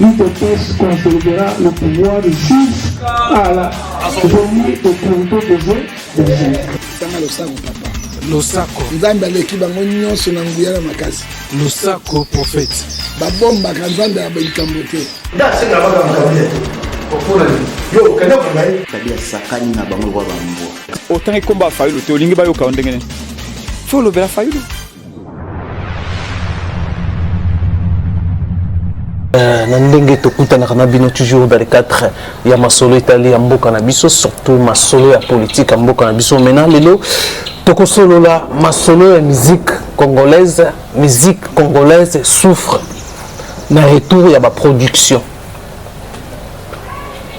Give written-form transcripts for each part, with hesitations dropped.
l'UDPS consolidera le pouvoir jusqu'à la venue au pouvoir des Losako. Nzambe aleki bango nyonso na nguya na makasi. Losako prophète. Babomba ka Nzambe abelikambo te. Da senga baka mukabile. Okuna yo kana bangai. Tabia sakani na bango kwa bambo. Autant ekomba fayulu te olingi bayoka ondengene. Folo bela fayulu. na ndenge tokutanaka na bino toujours dans le cadre ya masolo etali ya mboka na biso surtout masolo ya politique ya mboka na biso maintenant lelo tokosolola masolo ya musique congolaise souffre na retour ya production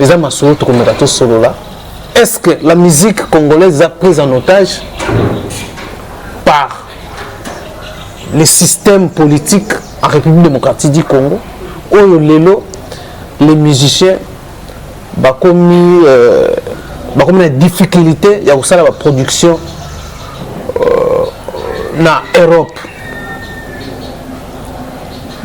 eza masolo tokomeka tosolola. Est-ce que la musique congolaise est prise en otage par le système politique en République démocratique du Congo? Oyo lelo les musiciens bakomi na difficulté ya kusala ba production na Europe.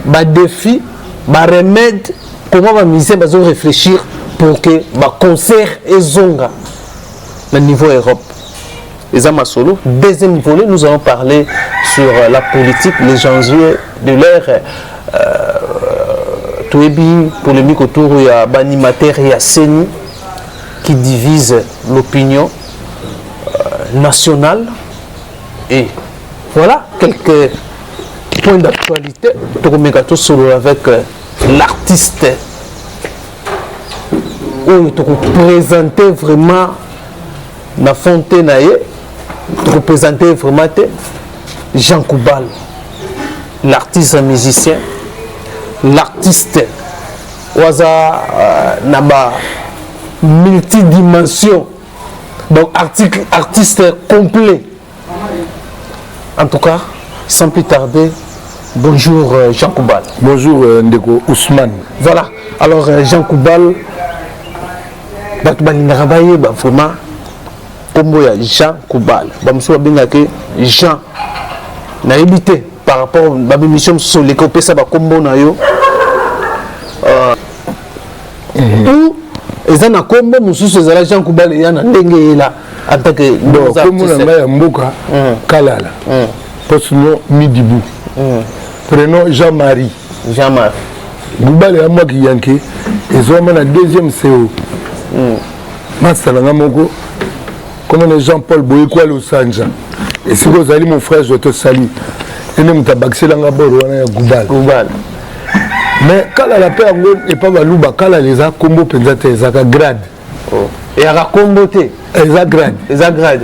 Ba défi, ba remède, comment ba musiciens bazo réfléchir pour que ba concert ezonga na niveau Europe. Les amasolo. Deuxième volet, nous allons parler sur la politique, les enjeux de l'ère polémique autour de l'animateur et Seni qui divise l'opinion nationale. Et voilà quelques points d'actualité. Solo avec l'artiste où nous présenter vraiment la fontaine, nous présenter vraiment Jean Koubal, l'artiste musicien. L'artiste waza naba multidimension, donc artiste complet. En tout cas, sans plus tarder, bonjour Jean Koubal. Bonjour Ndeko Ousmane. Voilà, alors Jean Koubal, vraiment combo ya Jean Koubal. Bamsou bengake Jean na évité par rapport à la mission sur les copies ça va combo na yo ou eza na combo mususu ezala Jean Koubal ya na ndenge là en tant que combo na ya mboka kalala poste nom Midibou prénom Jean-Marie Koubal ya moi qui yanké ezoma na deuxième CO masala nga moko comme Jean-Paul Boyekwa Losanja et si vous allez mon frère je te salue. Et nous avons Koubal. Mais quand la paix n'est pas balouba, quand les a combo pensate, les a grade. Et à comboter. Les a grade.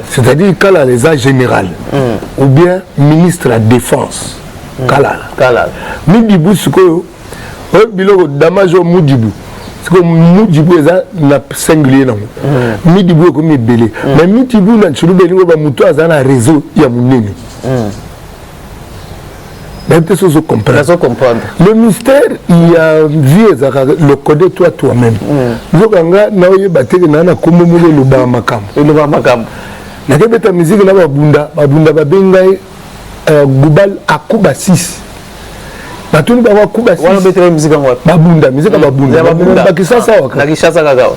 C'est-à-dire quand les a général. Ou bien ministre de la défense. Kalala. Midibou, c'est quoi? Bilo damajo Moudibou. C'est comme Moudibou est un singulier. Midibou est comme belé. Mais Midibou, c'est un réseau. Il y a mon comprendre. Le mystère, il y a vu le code toi-même. Zokanga na oye bateke na na kombo mo le ba makam. Na kebeta musique na babunda babengai Koubal akuba 6. Na tuni ba kuba 6. Wana betela musique ngwa. Babunda musique babunda. Ba kisasa waka. Na kisasa kaka.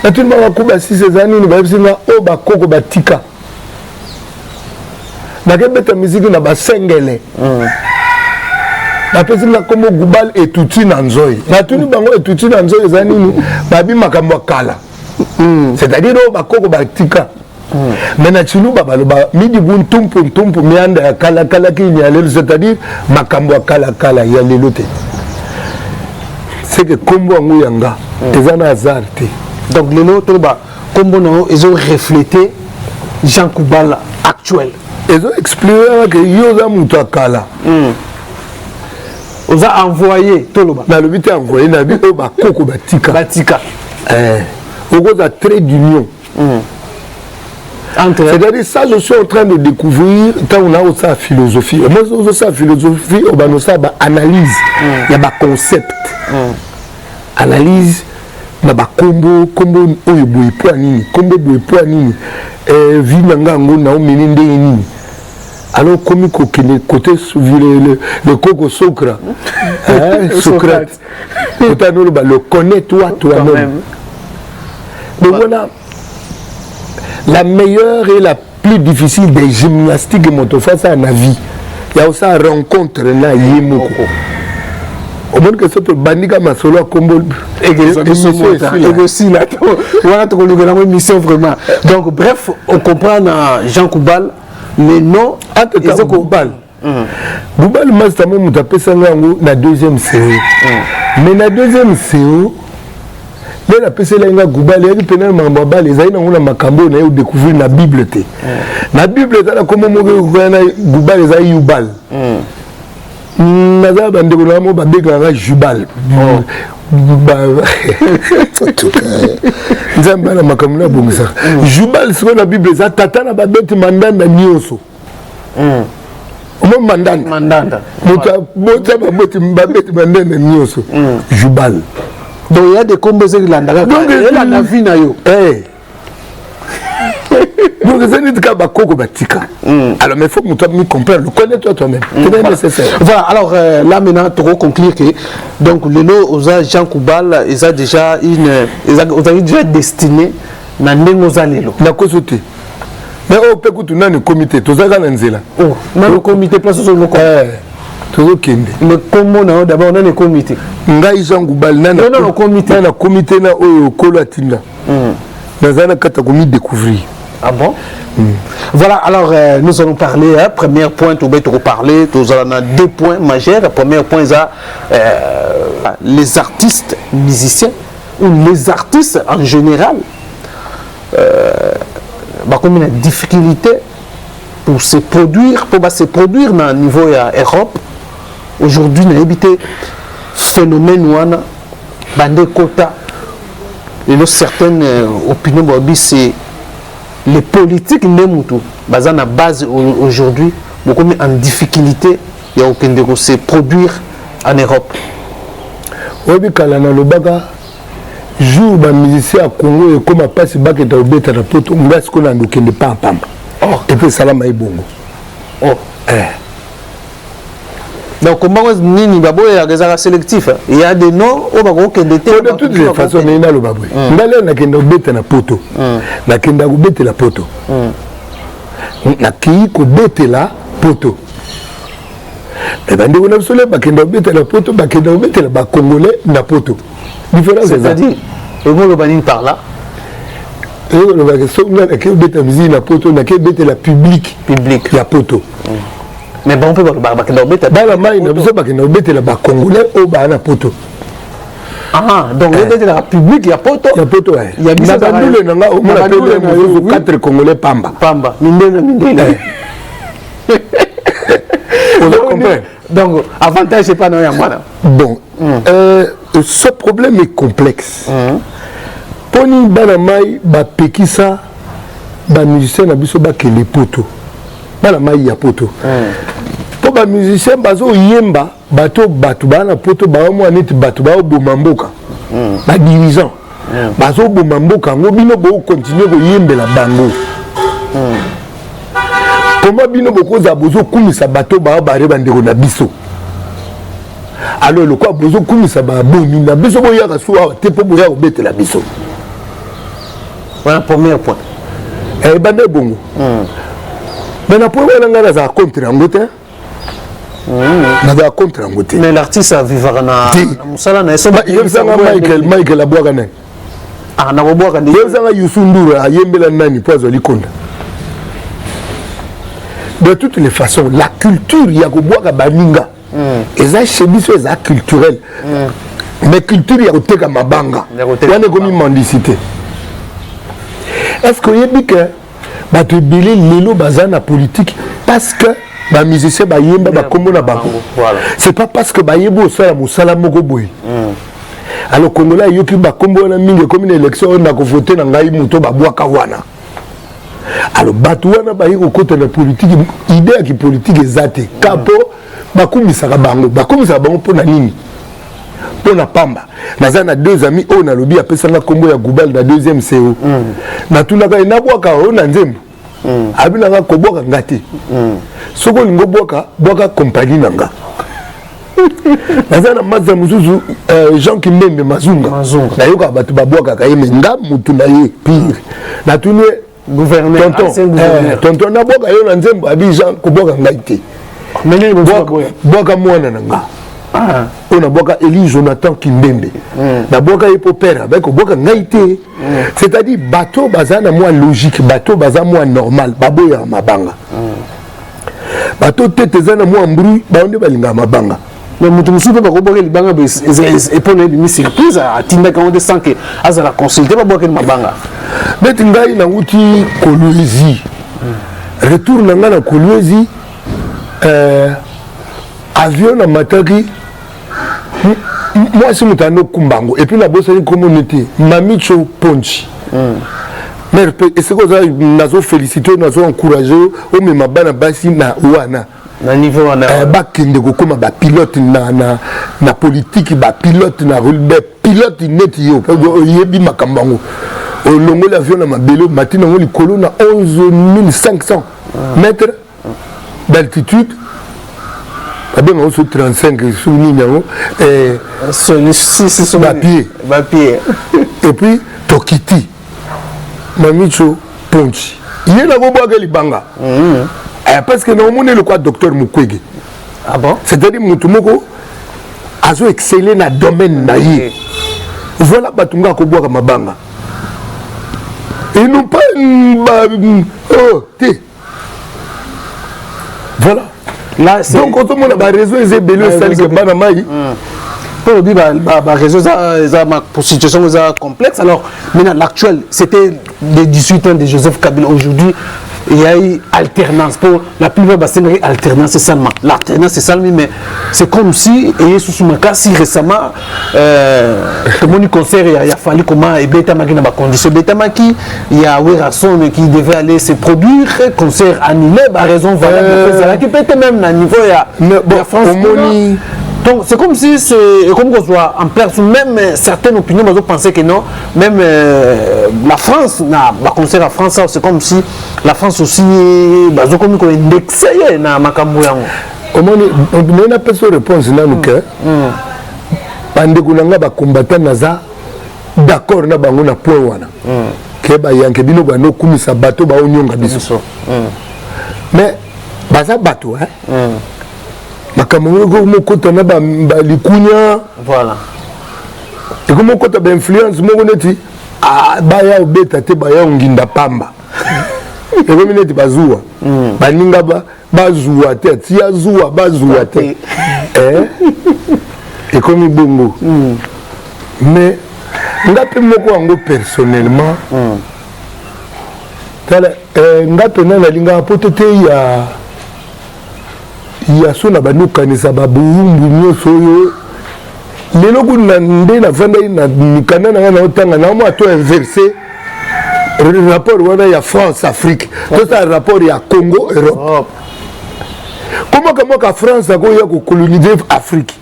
Na tuni ba kuba 6 ezani ni ba bisinga o ba koko batika. Na kebeta musique na basengele na pesi na komo Koubal etuti na nzoi na tuni bango etuti na nzoi ezani ni babi makambo kala c'est-à-dire o bakoko batika mais na chilu babaloba Midibou ntumpu mianda ya kala ki nyalelo c'est-à-dire makambo kala ya lelo te c'est que kombo ngo yanga ezana hasard te donc lelo to ba kombo no ezo refléter Jean Koubal actuel. Ils ont expliqué que ils ont monté à Kala. Ils ont envoyé tout le monde. Dans le but envoyé, il y a eu Koko Batika. Au cause de trait d'union. C'est-à-dire ça, je suis en train de découvrir quand on a aussi la philosophie. Moi, aussi la philosophie, on a aussi analyse. Il y a des concepts. Analyse. Na ba combo oyo boy poanini combo boy poanini vi nanga ngo na omeni ndeni alors comme côté le coco Socrate, Socrate, le connais-toi toi-même. Donc voilà, la meilleure et la plus difficile des gymnastiques que je fais à la vie. Il y a aussi une rencontre là, au moins que ce soit Bandika Masolo Combo et aussi là, voilà ton mission vraiment. Donc bref, on comprend Jean Koubal, les noms de Koubal. Koubal Master Moum tapé ça na deuxième série. Mais na deuxième série, là la PC là Koubal il y a pénal mambaba les aïna on a makambo na découvrir la Bible té. La Bible là comment mo Koubal les aï Yubal. Naza bandeko na mo babeka Jubal. Nzamba na makambo na bongisa. Jubal sur la Bible ça tata na babeti mandanda nyonso. Mandanda. Mota babeti mandanda nyonso. Jubal. Donc il y a des combos qui l'andaka. Donc il y a la vie na yo. Donc c'est une koko batika. Alors mais il faut que tu comprennes, connais-toi toi-même. C'est nécessaire. Voilà, alors là maintenant tu conclure que donc le lot aux Jean Koubal, ils ont déjà déjà destiné na nengoza lelo. Na kosote. Mais au peut que tu n'as un comité, tu as un nzela. Oh, na le comité place sur le mais comment on a d'abord un comité. Ngai Jean Koubal nana. Non, comité. Na comité na oyo kolatinda. Nazana katakomi découvrir. Ah bon? Voilà, alors nous allons parler, premier point, tu vas te reparler, nous allons avoir 2 points majeurs. Premier point, les artistes musiciens, ou les artistes en général, comme une difficulté pour se produire dans le niveau de l'Europe. Aujourd'hui, on a évité phénomène où on a des quotas. Et certaines opinions, c'est les politiques basées na base aujourd'hui beaucoup mis en difficulté il y a aucun de se produire en Europe. Obi kala na lobaka jour ba musicien à Congo et comme passe baka ta obeta na poto ngas ko na ndokende pa pamba. Et puis salama ibongo. Donc comment nini babo ya gazara sélectif il y a des noms au bako que de toutes les façons ni na lo babwe ngale na kenda obeta na poto na kenda obeta la poto na ki ko beta la poto et bandi on a solo ba kenda obeta la poto ba kenda obeta la ba congolais na poto différence c'est-à-dire et vous le bani par là et le ba que so na ke obeta musique na poto na ke beta la public la poto. Mais bon, on peut pas la main, on peut la Congolais au Bana Poto. Ah, donc il y a la République, il y a Poto. Il y a Poto, il y a 4 Congolais Pamba. Pamba, donc, avantage, c'est pas non, bon, ce problème est complexe. Poni Banamai, Pekisa, musicien, Nabiso Bakele Poto. Bana mai ya poto. Po ba musicien bazo yemba bato bana poto ba mo aneti bato ba bomamboka. Ba dirigeant. Bazo bomamboka ngo bino bo continuer ko yembela bango. Comment bino boko za bozo kumisa bato ba reba ndeko na biso. Alors le quoi bozo kumisa ba bomi na biso bo yaka so te po bo ya obete la biso. Voilà premier point. Bande bongo. Mais la première langue est à contre Angote. Na contre Angote. Mais l'artiste a vivre na musala na eso. Michael Abouagane. Ah na Abouagane. Yezanga Yusundura ayembela nani pozo likonda. De toutes les façons, la culture ya ko boaka baninga. Eza chebiso eza culturel. Mais culture ya ko teka mabanga. Ya ne komi mendicité. Est-ce que yebi que bato bilé lelo bazana politique parce que ba musicien ba yemba ba kombo na bango. C'est pas parce que ba yebo sala musala moko boy. Alors Congolais yoki ba kombo na mingi comme une élection na ko voter na ngai muto ba bwaka wana. Alors bato wana ba yiko côté la politique idée ya ki politique ezate kapo ba kumisaka bango pona nini. Pona pamba. Nazana 2 amis on a lobby apesa na kombo ya Koubal na deuxième CO. Na tunaka na bwaka on na nzembo. abinanga koboka ngati soko lingo boka compagnie nanga nazana maza muzuzu Jean Kimbembe Mazunga nayoka bato babwaka kayeme nga mutu na ye pire na tunwe gouverneur tonton na boka yo na nzembo abi Jean koboka ngati boka mwana nanga on boka Eli Jonathan Kimbembe na boka yepo père avec boka ngati c'est-à-dire bateau bazana moi logique bateau baza moi normal baboya mabanga bateau tete zana moi mbru baonde balinga mabanga mais mutu musu pe bakoboka libanga et pour une surprise à tinda quand on sent que azala consulter baboka mabanga mais ngai na uti Kolwezi retour na ngana Kolwezi avion na mataki moi c'est mutano kumbango et puis la bosse une communauté Mamicho Ponchi mais et c'est quoi ça nazo féliciter nazo encourager au même bana basi na wana na niveau wana bakende ko koma ba pilote na politique ba pilote na rugby pilote net yo yebi makambango longo l'avion na mabelo matina ngoli kolo na 11500 mètres d'altitude on a 35 soulignons papier et puis Tokiti Mamicho Ponchi il est là au Libanga parce que nous avons le quoi docteur Mukwege ah bon c'est-à-dire Mutumoko a excellé dans le domaine naïe voilà Batunga Koboa Mabanga et non pas voilà là, donc quand on a un réseau ils belé ça que bana mai pour dire bah réseau ça pour situation complexe alors maintenant l'actuel c'était les 18 ans de Joseph Kabila aujourd'hui il y a eu alternance pour la plupart de alternance c'est seulement l'alternance c'est seulement mais c'est comme si et sous si récemment comme un concert il a fallu comment et Beta Maki n'a pas condition Beta Maki il y a Werason qui devait aller se produire concert annulé par raison valable qui peut être même à niveau il y a France donc c'est comme si c'est comme qu'on soit en place même certaines opinions mais on pensait que non même la France n'a pas concert à France c'est comme si la France aussi bazo comme qu'on indexé na makambo yango on a pas de réponse là nous que bande kunanga ba combattant naza d'accord na bango na point wana ke ba yanke bino ba no kumisa bato ba onyonga biso mais baza bato hein makambo ko kota na ba likunya voilà et comment kota ba influence mo neti baya obeta te baya nginda pamba et comme neti bazua baninga bazua te tia zua bazua te et comme bongo mais ngape moko ango personnellement tala ngape na linga potote ya sona banukanisa babumbu nyoso yo lelo kuna nde na vanda na mikana na otanga na mo ato inverser rapport wana ya France Afrique to ça rapport ya Congo Europe comment ka France a koya ko coloniser Afrique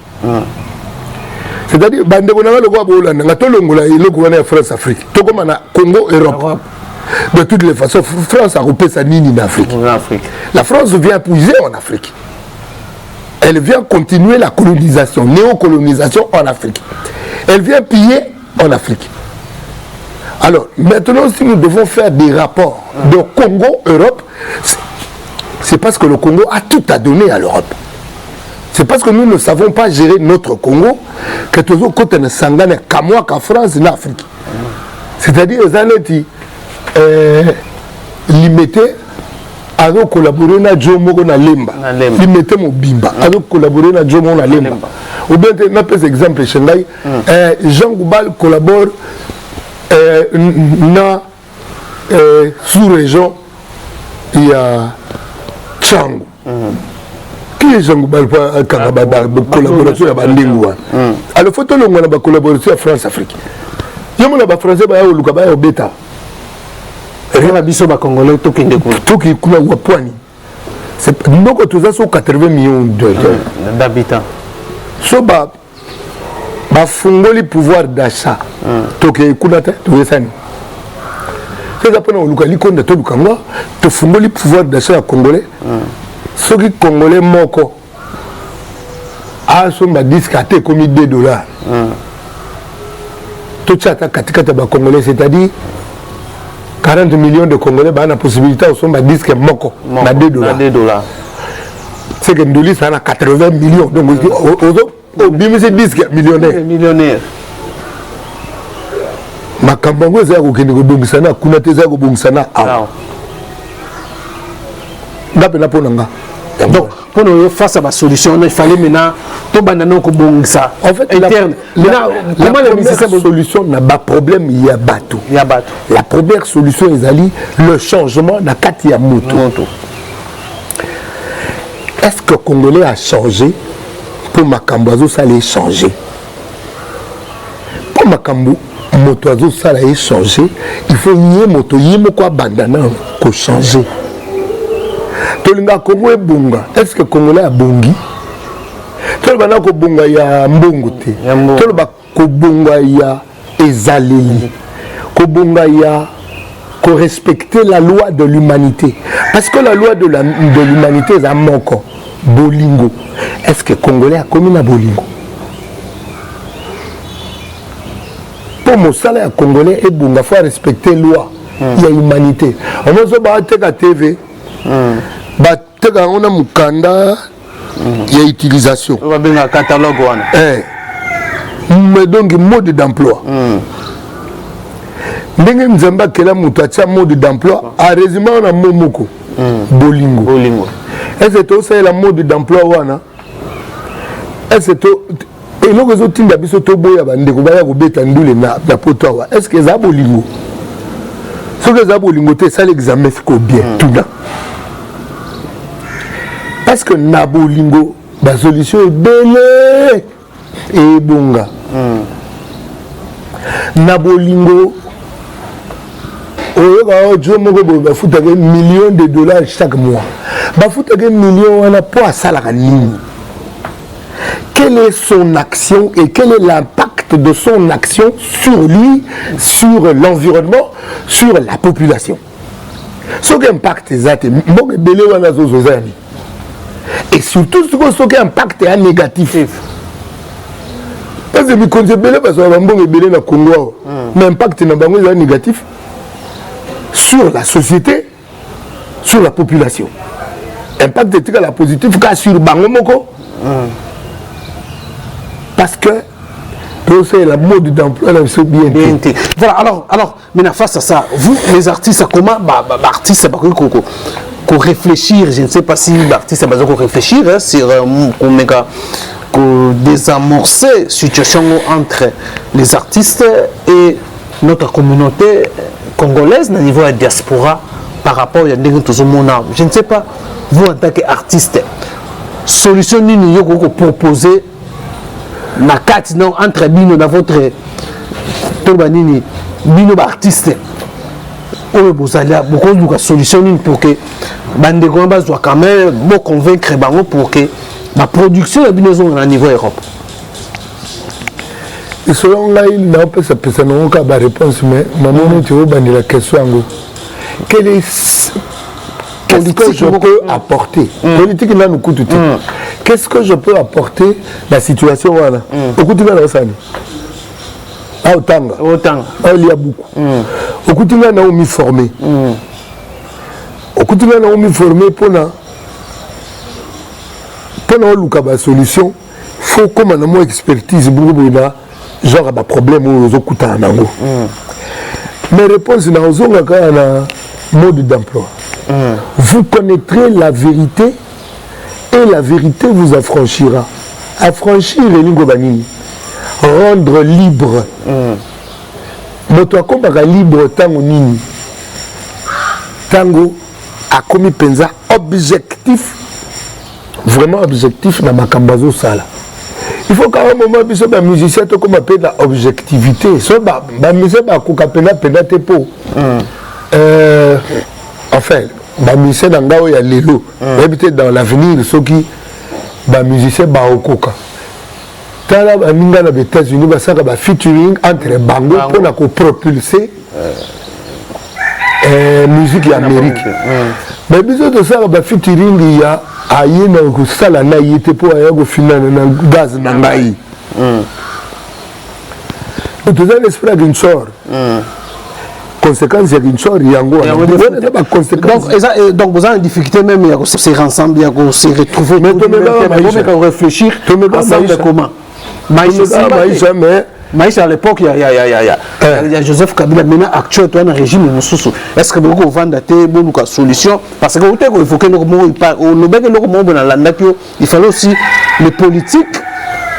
c'est-à-dire bande ko na loko bolanda ngato longola iloko wana ya France Afrique to comme na Congo Europe de toutes les façons France a repé sa nini en Afrique la France vient puiser en Afrique. Elle vient continuer la colonisation, néocolonisation en Afrique. Elle vient piller en Afrique. Alors, maintenant, si nous devons faire des rapports de Congo-Europe, c'est parce que le Congo a tout à donner à l'Europe. C'est parce que nous ne savons pas gérer notre Congo que tous les côtés ne s'engagent qu'à moi, qu'à France, en Afrique. C'est-à-dire, les années limitées, avec collaborer na Jomo na Lemba limité mon bimba avec collaborer na Jomo na Lemba ou bien na pes exemple chengai Jean Goubal collabore na sous-région il y a Tchango qui est Jean Goubal pas collaboration ya bandingu alors faut to longo na ba collaboration ya France Afrique yomo na ba français ba luka ba obeta rien biso ba congolais to kende ko to ki kuna wa poani c'est ndoko toza so 80 millions d'habitants so ba fungoli pouvoir d'achat to ki kuna ta to yesani c'est ça pendant oluka likonda to lukanga to fungoli pouvoir d'achat congolais ceux qui congolais moko a son disque à te comme $2 tout ça katikata ba congolais c'est-à-dire 40 millions de congolais ba na possibilité son disque moko na $2 c'est que Ndoli ça a 80 millions donc au bimisi disque millionnaire makambango za ko kende ko bongisana kuna te za ko bongisana awa ngape na ponanga donc pour nous face à la solution il fallait maintenant tout bandana ko bongisa en fait interne comment les musiciens solution n'a pas problème il y a bateau la première solution ezali le changement na kati ya moto est-ce que le Congolais a changé pour Makambazo ça allait changer pour Makambo motoazo ça allait changer il faut nier moto yimo kwa bandana ko changer tolinga Congo e bonga est-ce que Congolais a bongi tolba ko bonga ya mbongo te tolba ko bonga ya ezaleli ko bonga ya ko respecter la loi de l'humanité parce que la loi de l'humanité est à moko bolingo est-ce que Congolais a commis na bolingo pour mon salaire Congolais et bonga faut respecter la loi il y a humanité on se bat à TV bateka on a mukanda il y a utilisation on va bien un catalogue mais donc mode d'emploi ndenge nzamba kela mutu atia mode d'emploi a résumé on a momoko bolingo est-ce que c'est la mode d'emploi wana est-ce que et nous les autres tinda biso to boya bandeko baya ko beta ndule na poto wa est-ce que za bolingo ce que za bolingo te ça l'examen c'est bien tout là parce que na bolingo ba solution est belle et bonga na bolingo oyo moko ba futa ke millions de dollars chaque mois ba futa ke millions wana pour asala nini quelle est son action et quel est l'impact de son action sur lui, sur l'environnement, sur la population. Ce qui impacte et surtout ce qui impacte est négatif. Parce que quand je belé parce que na Congo, mais impact est négatif sur la société, sur la population. Impact est la positif car sur Bangomoko. Parce que c'est la mode d'emploi c'est bien. Voilà, alors maintenant face à ça, vous les artistes, comment artistes qu'on réfléchir, je ne sais pas si l'artiste a besoin de réfléchir sur désamorcer la situation entre les artistes et notre communauté congolaise au niveau de la diaspora par rapport à tout monde. Je ne sais pas, vous en tant qu'artiste, solution nini yoko proposer na carte non entre bino dans votre tobanini bino artiste oyo bozala beaucoup de solutions pour que bande ko bazwa quand même bon convaincre bango pour que la production de bino au niveau Europe. Et selon là il n'a pas ça non ka ba réponse mais maman tu veux bande la question ngo quel est qu'est-ce que je peux apporter politique là nous coûte tout. Qu'est-ce que je peux apporter la situation voilà écoutez là ça autant il y a beaucoup écoutez là on m'y formé écoutez là on m'y formé pour luka ba solution faut comme on a moins expertise beaucoup là genre ba problème aux okuta nango mes réponses na ozonga kana mode d'emploi vous connaîtrez la vérité et la vérité vous affranchira. Affranchir Elingo Banini, rendre libre. Moto akombaka libre tango nini. Tango a commis penza objectif, vraiment objectif na makambazo sala. Il faut qu'à un moment biso ba musicien to comme appelle la objectivité. So ba musicien ba koka pena te po. Enfin ba musicien ngao ya lelo peut-être dans l'avenir ceux qui ba musicien ba okoka tala ba ninga na États-Unis ba saka ba featuring entre bango pour na ko propulser musique ya Amérique. Mais biso to ça ba featuring ya aye na ko sala na yete po aya ko finana na gaz na ngai. To za l'esprit d'une sort. Conséquence ya d'une sort yango. Donc vous avez une difficulté même à se ensemble, à se retrouver, mais à réfléchir ensemble comment. Maïs à l'époque, il y a Joseph Kabila, maintenant actuel, toi, dans le régime, est-ce que vous vendez des solutions? Parce que vous avez évoqué il fallait aussi les politiques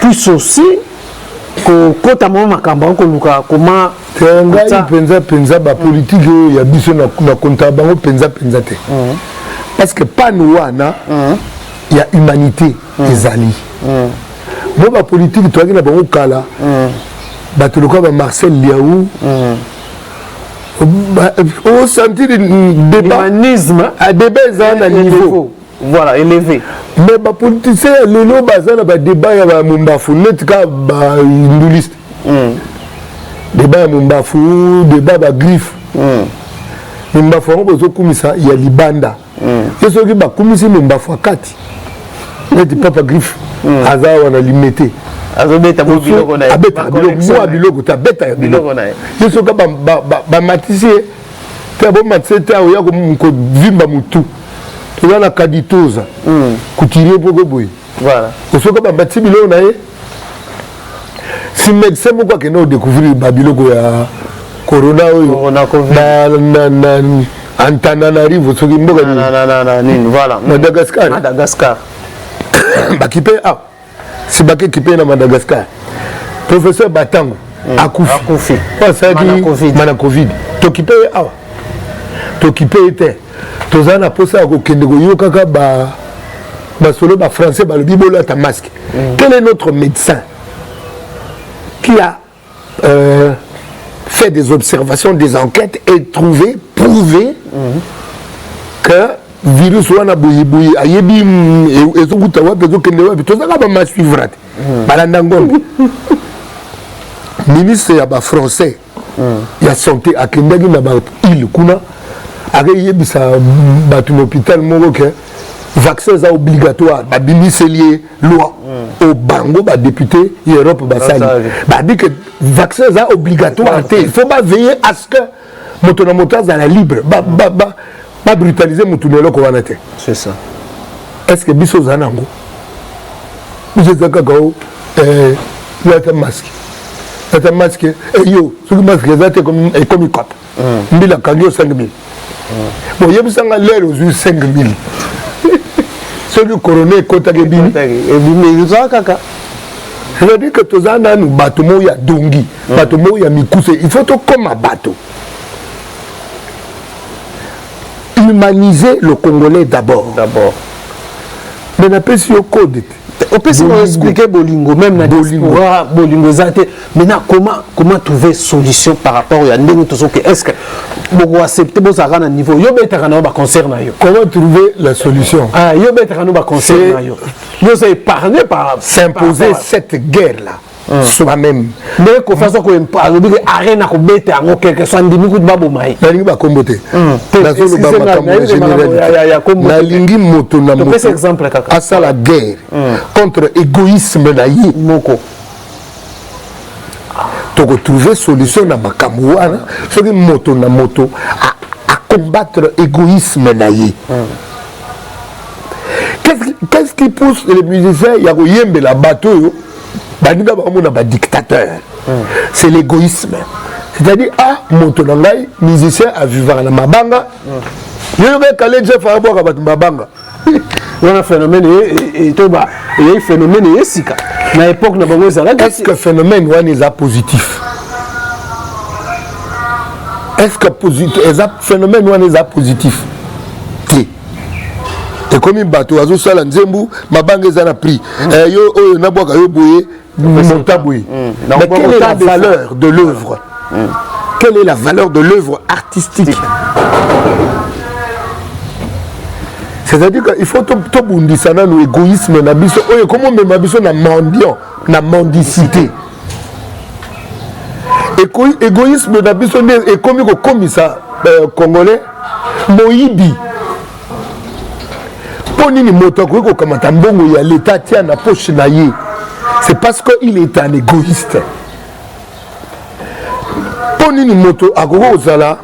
puissent aussi quand comment penza ba politique ya biso na konta bango penza te parce que pas nous wana il y a humanité ezali bon ba politique toi na bango kala ba to ba Marcel Liaou au sentir l'humanisme à débat à niveau voilà élevé mais ba politicien lelo bazana ba débat ya ba mumbafu net ka ba induliste débat ya mumbafu débat ba griffe mumbafu on bozo kumisa ya libanda yeso ki ba kumisi mumbafu akati net papa griffe aza wana limité azobeta biloko na abeta biloko ta beta biloko na yeso ka ba matisier ta bo matisier ta ya ko vimba mutu tu la kaditoza couturier pour boy voilà parce que bati biloko na ye si médecin pourquoi que nous découvrir babiloko ya corona na Antananarivo so kimboka ni voilà Madagascar bakipe si baké kipe na Madagascar professeur Batango akufi mana covid to kipe to kipe était tozana posa ko kende ko yokaka ba solo ba français ba le bibolo ta masque. Quel est notre médecin qui a fait des observations, des enquêtes et prouvé que virus wana boyi ayebi ezokuta wa bezo kende wa tozaka ba ma suivre balanda ngombe ministre ya ba français ya santé akendaki na ba île kuna akayebisa bato na hôpital moko ke vaccin za obligatoire babimiseli loi au bango ba député Europe basali ba dit que vaccin za obligatoire il faut pas veiller à ce que moto na moto za la libre ba brutaliser moto na loko wana te c'est ça est-ce que biso za nango biso za kakao la masque yo ce masque za te comme il cote mbila kangio 5000 bon il y a l'air aux 5000 celui coroné kotake bini c'est-à-dire que tous en nous bateau ya dongi bateau ya mikuse il faut tout comme un bateau humaniser le Congolais d'abord mais n'a pas si au code on peut expliquer Bolingo même na diaspora Bolingo zate maintenant comment trouver solution par rapport à ndenge tozo que est-ce que beaucoup accepter bo ça na niveau yo betaka na ba concerne yo comment trouver la solution yo betaka na ba concerne yo c'est épargné par s'imposer cette guerre là soi-même mais ko façon ko imparler que arena ko bete en quelque soit ndimi ku babo mai na lingi ba kombote na solo ba makambo général na lingi moto na moto c'est exemple kaka à ça la guerre contre égoïsme na yi moko to trouver solution na makambo wana soki moto na moto à combattre égoïsme na yi qu'est-ce qui pousse les musiciens ya ko yembela bateau Banida Bamona ba dictateur. C'est l'égoïsme. C'est-à-dire, moto nangai, musicien à vivre na mabanga. Il y a un Jeff à boire à mabanga. Il y a un phénomène et il y a un phénomène et sika. Na l'époque na bango ça. Est-ce que phénomène one est positif? Est-ce que positif? Phénomène one est positif? Et comme un bateau, azo sala nzembu, mabanga ezana prix. Yo oyo na boka yo boye, monta boye. Mais quelle est la valeur de l'œuvre? Quelle est la valeur de l'œuvre artistique? C'est-à-dire qu'il faut tout bundisa na no égoïsme na biso. Oyo comment même biso na mendiant, na mendicité. Égoïsme na biso et comme ça congolais moyibi mpo nini moto akoki kokamata mbongo ya leta tia na poche na ye c'est parce qu'il est un égoïste mpo nini moto akoki kozala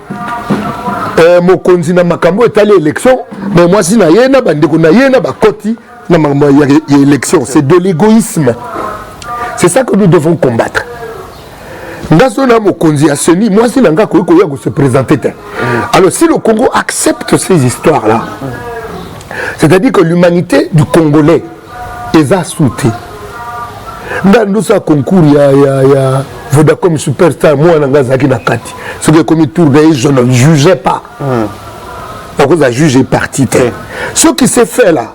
mokonzi na makambo etali élection mais mwasi na ye na bandeko na ye na bakoti na makambo ya élection c'est de l'égoïsme c'est ça que nous devons combattre ngaso na mokonzi ya seni mwasi na nga koki koya se présenter te alors si le Congo accepte ces histoires là c'est-à-dire que l'humanité du Congolais est assoutée dans ce concours ya Vodacom Superstar moi na nga zaki na kati ce que comme tour de je ne jugeais pas à cause de juger parti ce qui s'est fait là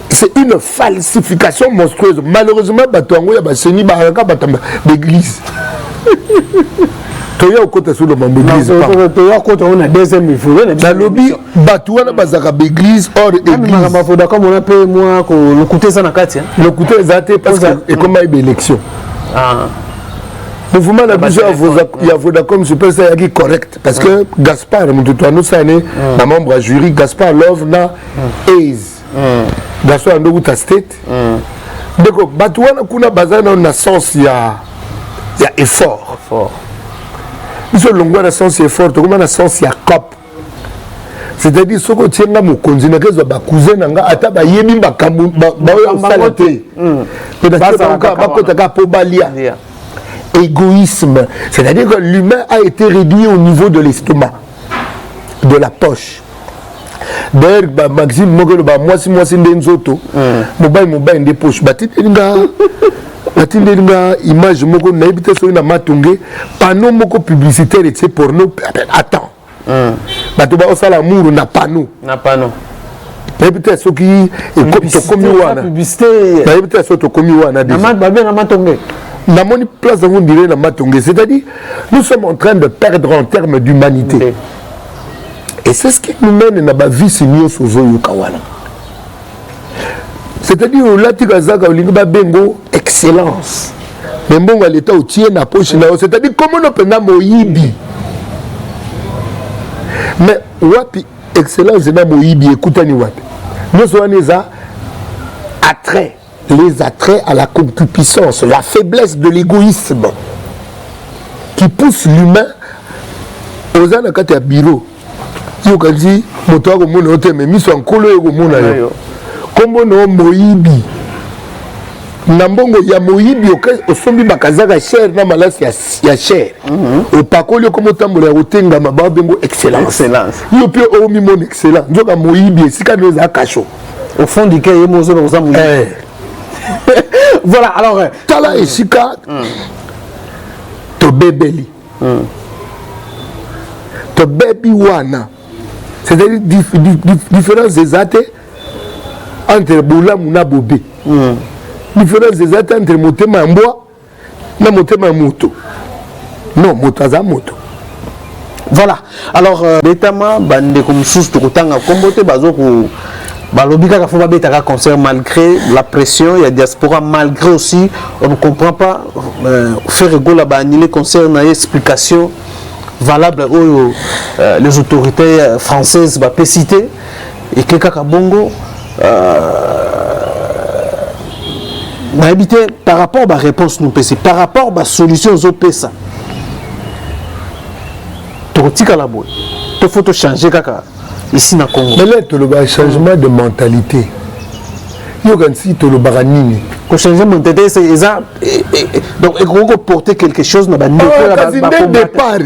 c'est une falsification monstrueuse malheureusement batongo ya baseni baraka batamba l'église toya okota sur le mambo église toya okota on a deuxième niveau na lobby batu wana bazaka église hors église ma foda comme on appelle moi ko le côté ça na kati le côté ezate parce que et comme il y a élection mouvement na biso ya Vodacom super ça yaki correct parce que Gaspard mututu anu sane na membre à jury Gaspard Love na Ace Gaspard ndo uta state donc batu wana kuna bazana na sens ya effort biso longwa na sens effort comme na sens ya cop c'est-à-dire soko tienga mokonzi na kezo ba cousin nga ata ba yebi ba kamu ba yo salate peut-être ba kotaka po balia égoïsme, c'est-à-dire que l'humain a été réduit au niveau de l'estomac, de la poche. D'ailleurs, Maxime, moi si ndenzoto, mobile des poches, batinga image moko na ebité so na matonge, panneau moko publicitaire et porno, attends. Bato ba osala amour na panneau. Na panneau. Ebité so ki comme wana. Publicité. Ebité so to komi wana déjà. Na matonge. La monnaie place de vous direz la matongé, c'est-à-dire nous sommes en train de perdre en termes d'humanité. Et c'est ce qui nous mène à la vie signée sur Zoyokawana. C'est-à-dire au Latigazaka, au Lingba Bengo, excellence. Mais bon, à l'état où tient la poche, c'est-à-dire comment on peut Moyibi. Mais wapi excellence de Moyibi, écoutez-nous wapi. Nous sommes attrait. Les attraits à la concupiscence, la faiblesse de l'égoïsme qui pousse l'humain aux anakati à bureau. Yo kanzi moto ko mona ote mais miso nkolo ko mona yo. Kombo no moyibi. Na mbongo ya moyibi osombi bakazaka cher na malasi ya cher. Au pakoli ko motambola ya otenga mababa bengo excellence. Yo pe o mi mon excellence. Njoka moyibi esika no za kacho. Au fond du cœur yemozo no za moyibi. Voilà, alors tala esika to bebeli to bebi wana c'est-à-dire différence des athées entre bulamu na bobé différence des athées entre motema mbwa na motema moto non moto za moto voilà alors betama bande comme sous to kotanga kombote bazoko balobika ka foma betaka concert malgré la pression il y a diaspora malgré aussi on ne comprend pas faire égola ba annuler concert na explication valable aux les autorités françaises ba citer et que kaka bongo na habité par rapport à réponse nous PC par rapport à solution aux pesa to tika la boy to faut changer kaka ici na Congo. Mais là, tu as un changement de mentalité. Il y a un baranini. Pour changer de mentalité, c'est ça. Donc, il faut porter quelque chose dans la départ.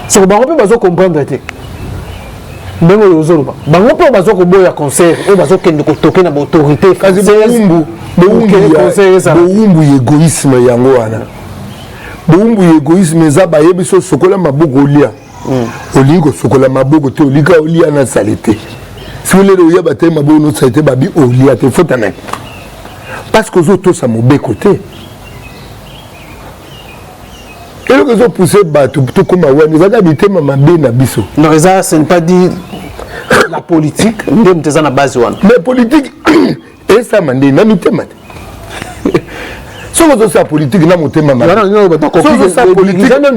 Ce que on peut comprendre. Même aux autres. On peut pas un concert, on va toquer dans l'autorité française. Boumbu égoïsme yangoana. Boumbu égoïsme zaba yebiso sokola mabugolia. Oligo sokola maboko te olika olia na salité. Si vous voulez oya bate maboko no salité babi olia te faut tanak. Parce que zo to sa mobe côté. Et le réseau poussé batu tout comme wani za habiter mama be na biso. Non ça c'est pas dit la politique, ndem teza na base wana. Mais politique et ça mande na mitema. soki ozosa politique na motema mabe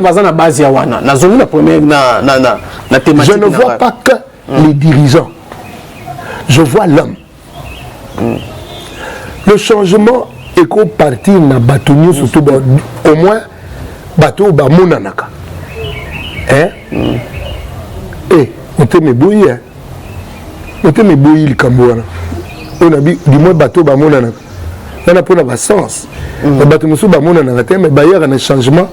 baza na base ya wana nazongi na première na thématique. Je ne vois pas que les dirigeants, je vois l'homme. Le changement éco-parti na batonio surtout au moins bateau ba monanaka. Hein? Eh, on te me bouillir. Hein? On te me bouillir le Cambouana. On a dit du moins bateau ba monanaka. On a pour la sens. Le bateau musu ba monanaka mais bayer un changement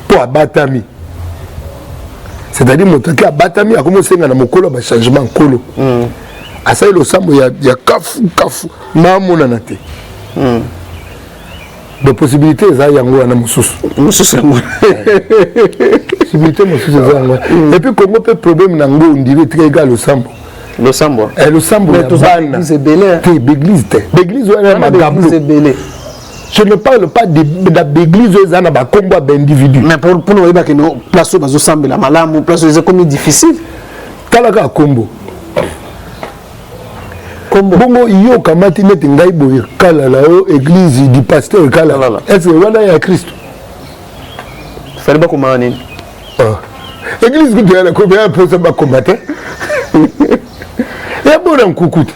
pour abatami. C'est-à-dire que abatami a commencé à mokolo ba changement kolo. Asa le sambo ya kafu ma monanate. De possibilités ça yango na mususu possibilité mususu ça et puis comment peut problème nango on dirait très égal le sambo ya bana l'église on a magablo je ne parle pas de l'église on a ba combat d'individu mais pour nous ba que no place bazo sambela malamu place c'est comme difficile kalaka kombo bongo yo kamati neti ngai boye kala la église du pasteur kala est-ce que wana ya Christ fallait pas commander église que tu ko bien pour ça ba combattre et bon en coucoute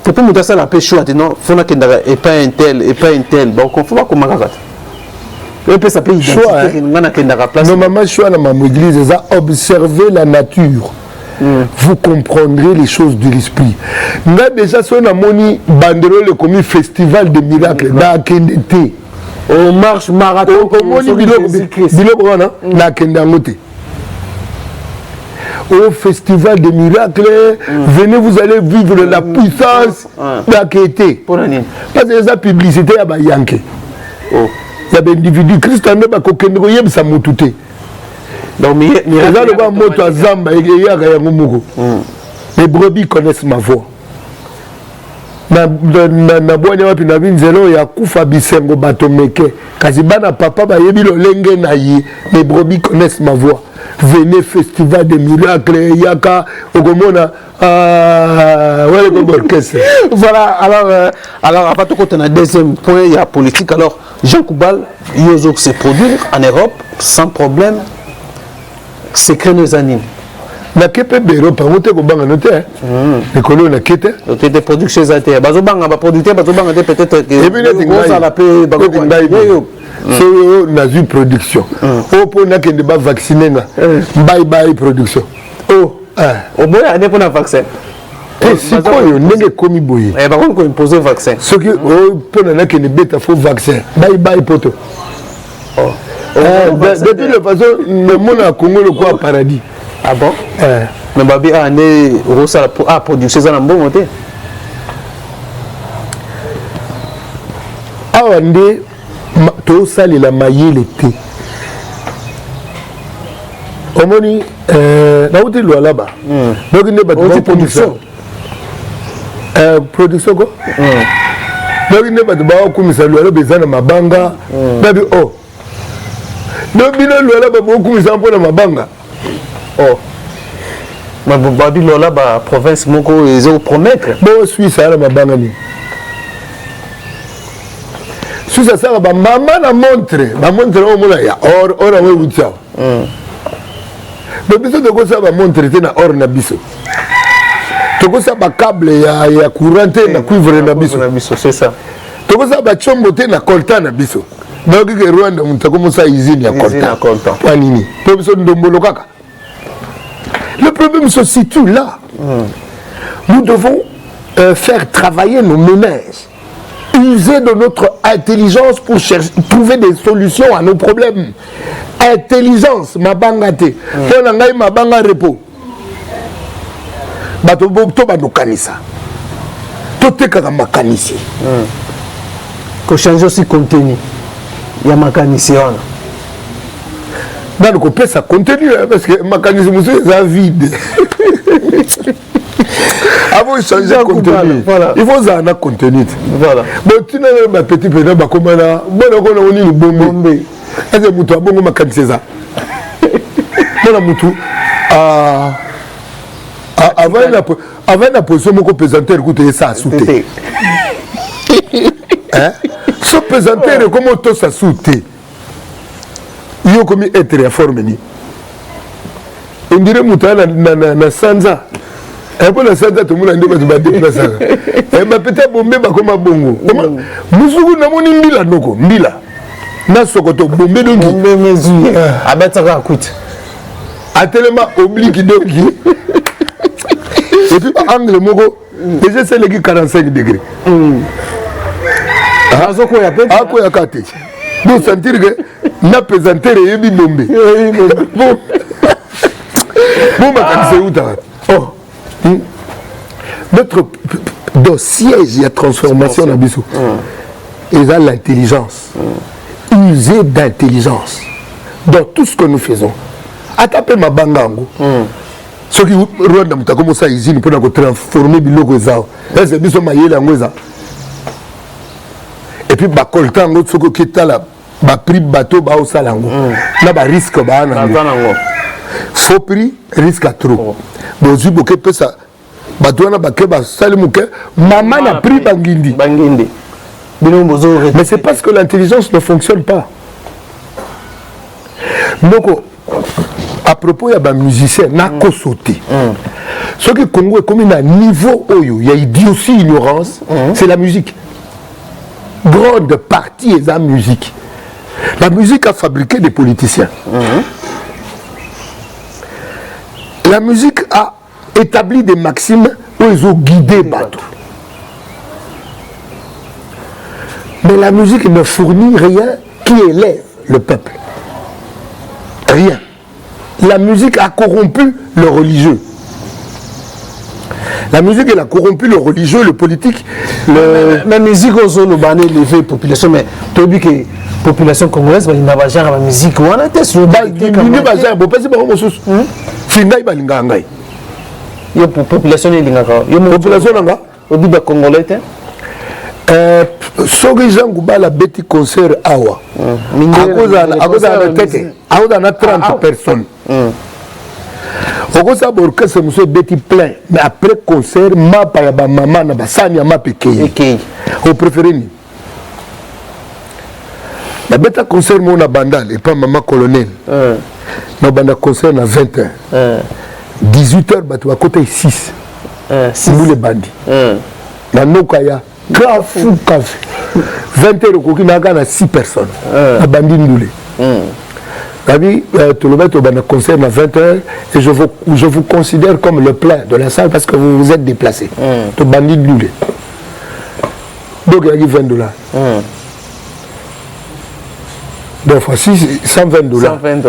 tu peux monter ça la pécho non faut na kenda et pas un tel bon faut pas comment kaka et puis ça peut identité ngana kenda ka place normalement choix na ma église ça observer la nature. Vous comprendrez les choses de l'esprit. Nga déjà si on a moni banderole comme festival de miracles dans Kendete. On marche marathon au moni biloko wana na Kendangote. Au festival de miracles, venez vous allez vivre la puissance d'Akete. Parce que ça publicité ya ba yanke. Ya ba individu Christ ande ba kokende ko yebisa mutute. Donc, les brebis connaissent ma voix. Na bonya wapi na binzelo ya kufa bisengo batomeke kasi bana papa ba yebi lo lenge na yi. Les brebis connaissent ma voix. Venez festival de miracles yaka ogomona voilà alors à partir de deuxième point il y a politique alors Jean Koubal Yozo se produire en Europe sans problème. C'est que nos animes. Na kepe bero pa mote ko banga note les colons na kete des productions zate bazo banga ba producteur bazo banga peut-être que ça la paix ba ko c'est na une production au pour na kende ba vacciner na bye production au boya ane pour na vaccin et si quoi ndenge komi boye ba ko imposer vaccin ce que pour na kende beta faux vaccin bye poto depuis le façon le monde a Congo le quoi paradis. Ah bon? Mais babi a né rosa a production ça na bon monté. Ah ondé to sali la maille l'été. Omoni na uti lo là-bas. Donc ne ba production. Production quoi? Donc ne ba ba ko misalo lo bezana mabanga. Babi oh. Donc, il y a beaucoup de gens qui mabanga. Oh. Mais Babi Lola, la province, ils ont promettre. Bon, Suisse, ça a mabanga. Suisse, ça a maman a montré. Ma montre au moins, il y a or, or, or, or, mais biso de quoi ça va montrer na or na biso. To quoi ça ba câble ya courant na cuivre na biso. C'est ça. To quoi ça ba chombo te na coltan na biso. Donc que Rwanda on commence à usine à coltan. Panini. Le problème se situe là. Nous devons faire travailler nos ménages, user de notre intelligence pour trouver des solutions à nos problèmes. Intelligence, ma bangate. On a ma banga repos. Bato to ba no kanisa. To te ka makanisi. Ko changer aussi contenu. Il y a makanisi wana. Dans le côté ça continue parce que makanisi monsieur est vide. Avant changer contenu. Voilà. Il faut ça na contenu. Voilà. Bon tu n'as pas petit peu ba comme là. Bon on est bombe. Est-ce mutu abongo makanisi ça. Bona mutu avant la position moko présenter écoute ça souté. Hein? Ce pesanteur comment tout ça sauté. Il y a comme être à forme ni. On dirait moutana na sanza. Un peu la sanza tout le monde a dit va déplacer. Et ma peut-être bombé ba comme bongo. Musuku na moni mbila noko, mbila. Na sokoto bombé donc. Bombé mezu. Abetaka akut. A tellement oblique donc. Et puis angle moko, déjà c'est les 45 degrés. Ah quoi ya kate. Pour sentir que na pesanteur et bi bombé. Bon. Bon ma c'est où ta. Oh. Notre dossier, il y a transformation dans Bissou. Ils ont l'intelligence. User d'intelligence dans tout ce que nous faisons. Attaper ma bangango. Ce qui Rwanda m'a commencé à usine pour transformer biloko zao. C'est biso mayela ngoza. Et puis ba coltango ce qui est là, ba prix bateau ba osalango. Là ba risque ba na. Faux prix, risque à trop. Bon du boké peut ça. Bateau na ba ke ba salimuke, maman a pris bangindi. Bangindi. Mais c'est parce que l'intelligence ne fonctionne pas. Donc, à propos, il y a des musiciens, il y a des sauté. Ce que le Congo est comme un niveau où il y a idiotie, ignorance, c'est la musique. Grande partie est la musique. La musique a fabriqué des politiciens. La musique a établi des maximes où ils ont guidé bateau. Mais la musique ne fournit rien qui élève le peuple. Rien. La musique a corrompu le religieux. La musique, elle a corrompu le religieux, le politique. La musique, on a élevé la population, mais tu as vu que la population congolaise, il n'y a pas de musique. On a été sur le bas. Il n'y a pas de musique. Il n'y a pas de musique. Il y a une population qui est là. Il y a une population qui est congolaise. Soki jangu bala beti concert awa akoza na 30 personnes okosa borkese muso beti plein mais après concert mapa ya ba mama na basani ya mapa ekei au préféré ni la beta concert mo na bandal et pas maman colonel na banda concert na 20h 18h bato ba côté 6 boule bandi na nokaya Kafou, 20 heures, il y a 6 personnes. À Bandi Ndoulé. Tout le monde concert à 20 heures et je vous considère comme le plein de la salle parce que vous vous êtes déplacé. Tout Bandi Ndoulé. Donc il y a $20. Donc voici $120. $120.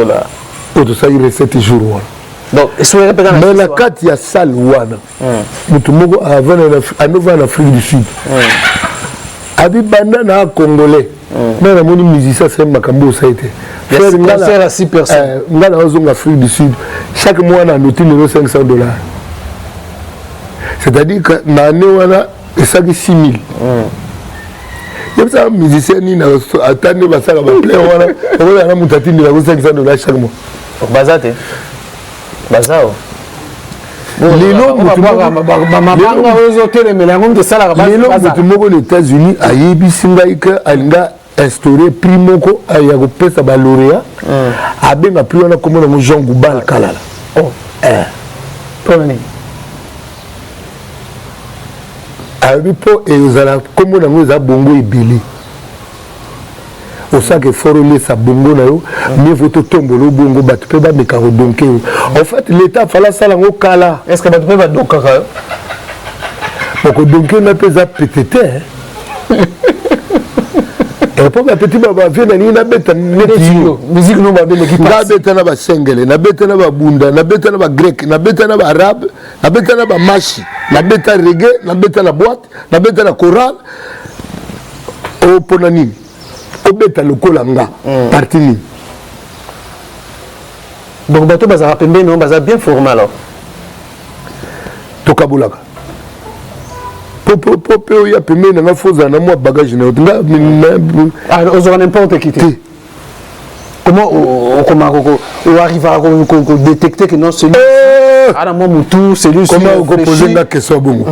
Pour tout ça, il reste 7 jours. Donc, mais la carte, il y a salle ouana. Tout le monde en Afrique du Sud. Abi Bandana Congolais. Mais la musicien, c'est Makambo, ça a été. Faire un concert à 6 personnes. En Afrique du Sud, chaque mois, on a noté $500. C'est-à-dire que dans l'année, on a 6 000. Il y a des musiciens qui ont attendu que ça va plaire. On a $500 chaque mois. Bazate. Bazao. Lelo mutu aux États-Unis a yebisinga ika alinga instauré prix moko ya kopesa ba lauréat abenga prix wana komona mo Jean Goubal Kalala. Oh poni abi po e uzala komona mo za bongo ibili au sac que forolé sa bongo na yo mais votre tombolo bongo bat peut pas me donker en fait l'état fallait ça lango kala est-ce que bat peut pas donker donc donker na pesa pétété et pour ma petite baba vient ni na beta musique no ba bele qui na beta na ba sengele na beta na ba bunda na beta na ba grec na beta na ba arabe na beta na ba machi na beta reggae na beta na boîte na beta na chorale au ponani obeta lokola nga parti ni donc bato bazara pembe non bazara bien formé alors to kabulaka popo ya pembe na foza na moi bagage na nga on n'importe qui comment on arrive à détecter que non celui à moi mutu celui comment on poser la question bongo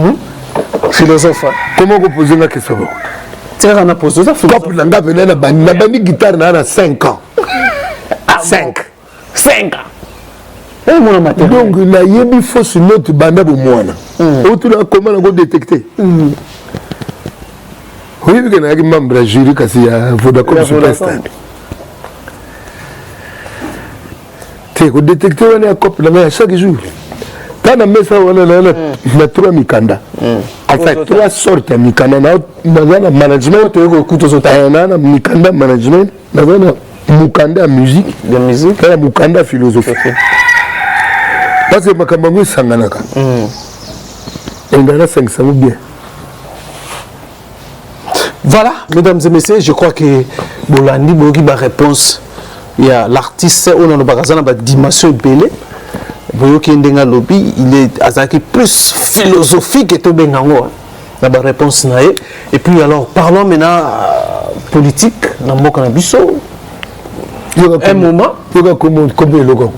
philosophe comment on poser la question bongo Tu as posé ça. Couple n'a pas na bandi guitare na 5 ans. 5 ans. Donc na yebi fausse note banda bo mwana. Autre là comment on détecter. Oui que na membre jury kasi ya Vodacom Superstar. Tu ko détecter on a couple na chaque jour. Quand on met ça on a 3 mikanda. En fait 3 sortes de mikanda na management na mikanda management na mukanda musique de musique et mukanda philosophie. Parce que makambango sanganaka. Et on a 500 bien. Voilà, mesdames et messieurs, je crois que Bolandi Bogi ba réponse. Il y a l'artiste on a le bagazana ba dimension belé. Boyoki ndenga lobby, il est azaki plus philosophique et to bengango. La ba réponse naé. Et puis alors parlons maintenant politique na mboka na biso. Un moment, il y a comme logo.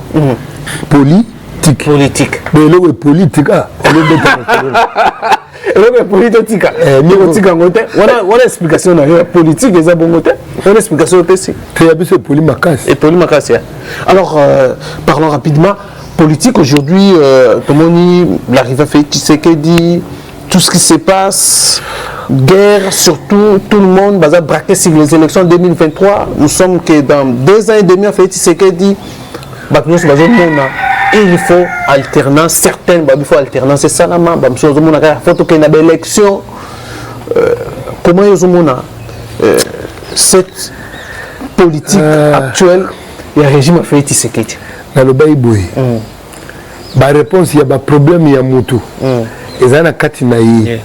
Politique. Mais le politique le politique. On a explication na politique et ça bon côté. On a explication aussi. C'est polimakas. Et polimakas. Alors parlons rapidement politique aujourd'hui comme on dit l'arrivée fait Tshisekedi, tout ce qui se passe, guerre surtout, tout le monde va braquer sur les élections 2023. Nous sommes que dans 2 ans et demi, fait Tshisekedi, il faut alternance, certaines, il faut alternance, c'est ça la main, il faut qu'il y ait une élection. Comment cette politique actuelle, il y a un régime fait Tshisekedi. Dans le Baïboui, la réponse, il y a un problème, il y a un moto. Ezana kati na ye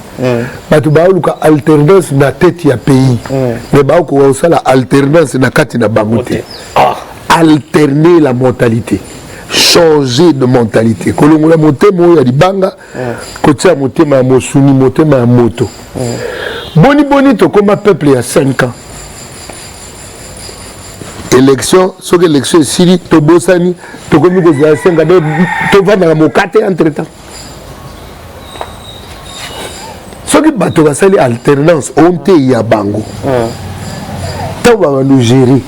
batu bauluka alternance na tête ya pays mais baoko wasala alternance na kati na bangote alterner la mentalité, changer de mentalité kolongola motema ya libanga kotia motema ya mosuni motema ya moto boni to comme peuple ya 5 ans élection ce que élection sili to bosani to komi ko za 5 ans to vanda na mokate entre temps. Ce qui bateau va salir alternance, on te y a bango. Tant va nous gérer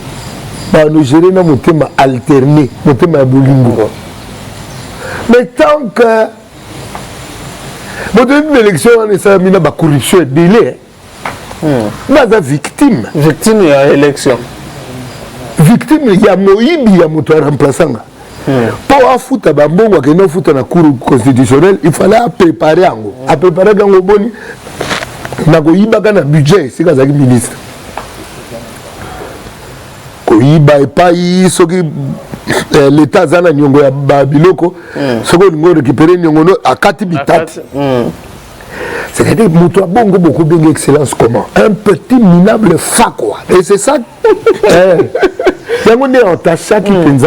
dans mon thème alterné, mon thème boulingo. Mais tant que mon début d'élection, on est ça, mina ba corruption et délai. Mais victime. Victime il y a élection. Victime il y a Moïbi, il y a mon remplaçant. Pour un foot à Bambongo, qui est foot à la Cour constitutionnelle, il fallait préparer Ango. À préparer Ango Boni, Nagoïba a un budget, c'est comme ministre. Koïba et pas l'État Zana Nyongo ya Babiloko, ce qu'on a récupéré Nyongo à Katibitat. C'est-à-dire que Moutoua Bongo beaucoup d'excellence comment un petit minable fakwa. Et c'est ça. Il y a un tassa qui pense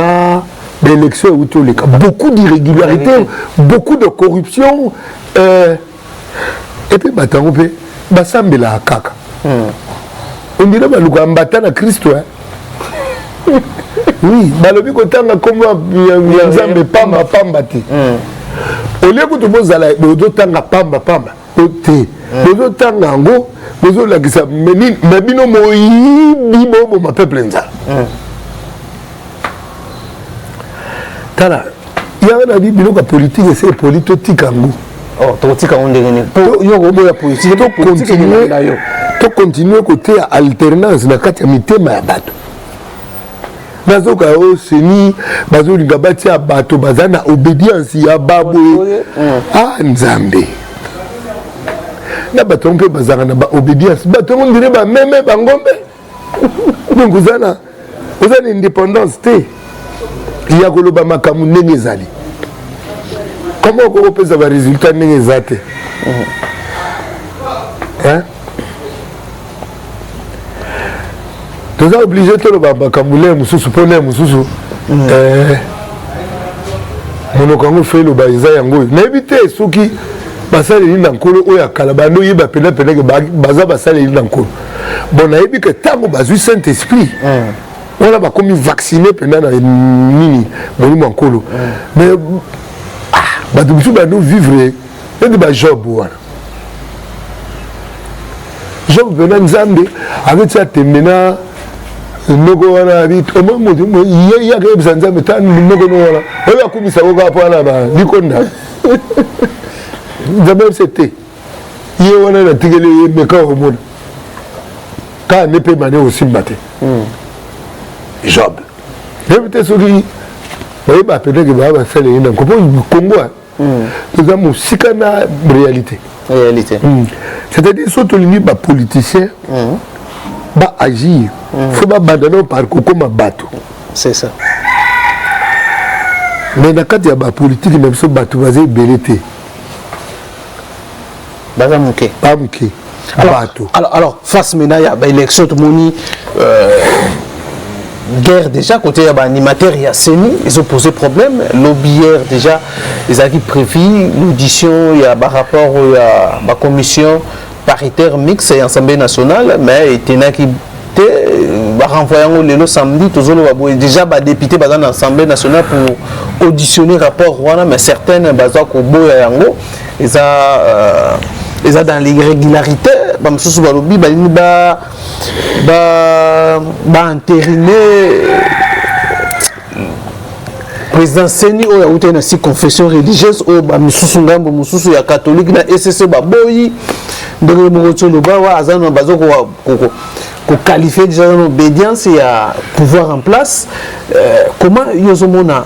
l'élection beaucoup d'irrégularités, beaucoup de corruption et puis Batangopé, Bassambela Kaka. On dirait que Mbata na Christ. Oui, Balobi Kotanga comme Nzambe Pamba Pambati. Au lieu que tu poses à la Dotanga Pamba Pamba, Dotanga Ango, Bozo la Gisa, Mabino Moï, Bibo, ma peuple Nza. Il y a un avis de politique et c'est politique en nous. Oh, politique en politique. Tu continues côté alternance na kati ya mitema ya bato. Nazoka o seni bazo lingabati ya bato bazana obedience ya babwe. Ah Nzambe. Na bato mpe bazana na ba obedience. Bato ndire ba meme bangombe. Donc uzana indépendance te. Il y a koloba makamu ndenge ezali. Comment on peut pesa ba résultat ndenge ezate? Hein? Tu es obligé de le makamu le mususu pone mususu. Monokango fait le baiza yango. Na éviter soki basale ni nankolo oya kala bando yeba pena ke baza basale ni nankolo. Bon na yebi que tango bazu Saint-Esprit. On a commis vacciné pendant nini bon Ankolo mais bah nous vivre et de ba job Job venant Nzambe avec sa temena noko wana bit o mo ya ke Nzambe tan noko no wana wala kumisa ko ka pana ba likonda Nzambe c'était ye wana na tigele meka o mona ka ne pe mané aussi matin Job peut-être celui oui bah peut-être que va faire les dans Congo nous avons sika na réalité c'est-à-dire surtout les politiciens va agir faut pas abandonner par comme bateau c'est ça mais dans cadre de la politique même ce bateau va être belleté baza muke pas muke bateau alors face maintenant il y a élection tout monde guerre déjà côté animateur il y a CENI ils ont posé problème lobbyère déjà ils ont prévu l'audition il y a par rapport à la commission paritaire mixte et Assemblée nationale mais il y a qui renvoyant le samedi toujours déjà député dans l'Assemblée nationale pour auditionner rapport Rwanda mais certaines baza ko boya yango ils ont dans l'irrégularité bamsusu balobi balini entériné président CENI oyo awuta na si confession religieuse oyo bamisusu ngambo mosusu ya catholique na SSC baboyi ndenge moko tsoloba wa azana bazo ko qualifier déjà l'obédience et à pouvoir en place comment yozomona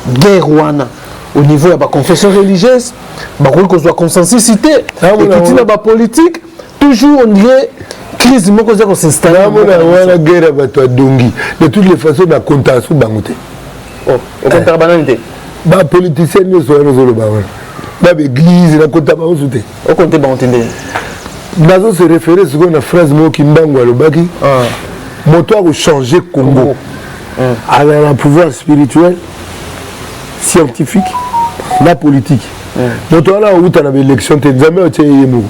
guerre wana au niveau de la confession religieuse qu'on soit consensusité et qui na ba politique toujours on dirait crise moko za ko s'installer wana guerre ba to dongi de toutes les façons na compta sous bangote oh au compta banalité ba politicien ne so résoudre ba wana ba église na compta ba sous au compta bangote Nazo se référer sur une phrase mo kimbango alobaki moto a changé Congo à un pouvoir spirituel scientifique la politique moto ala outa na élection te nzambe o tie yemo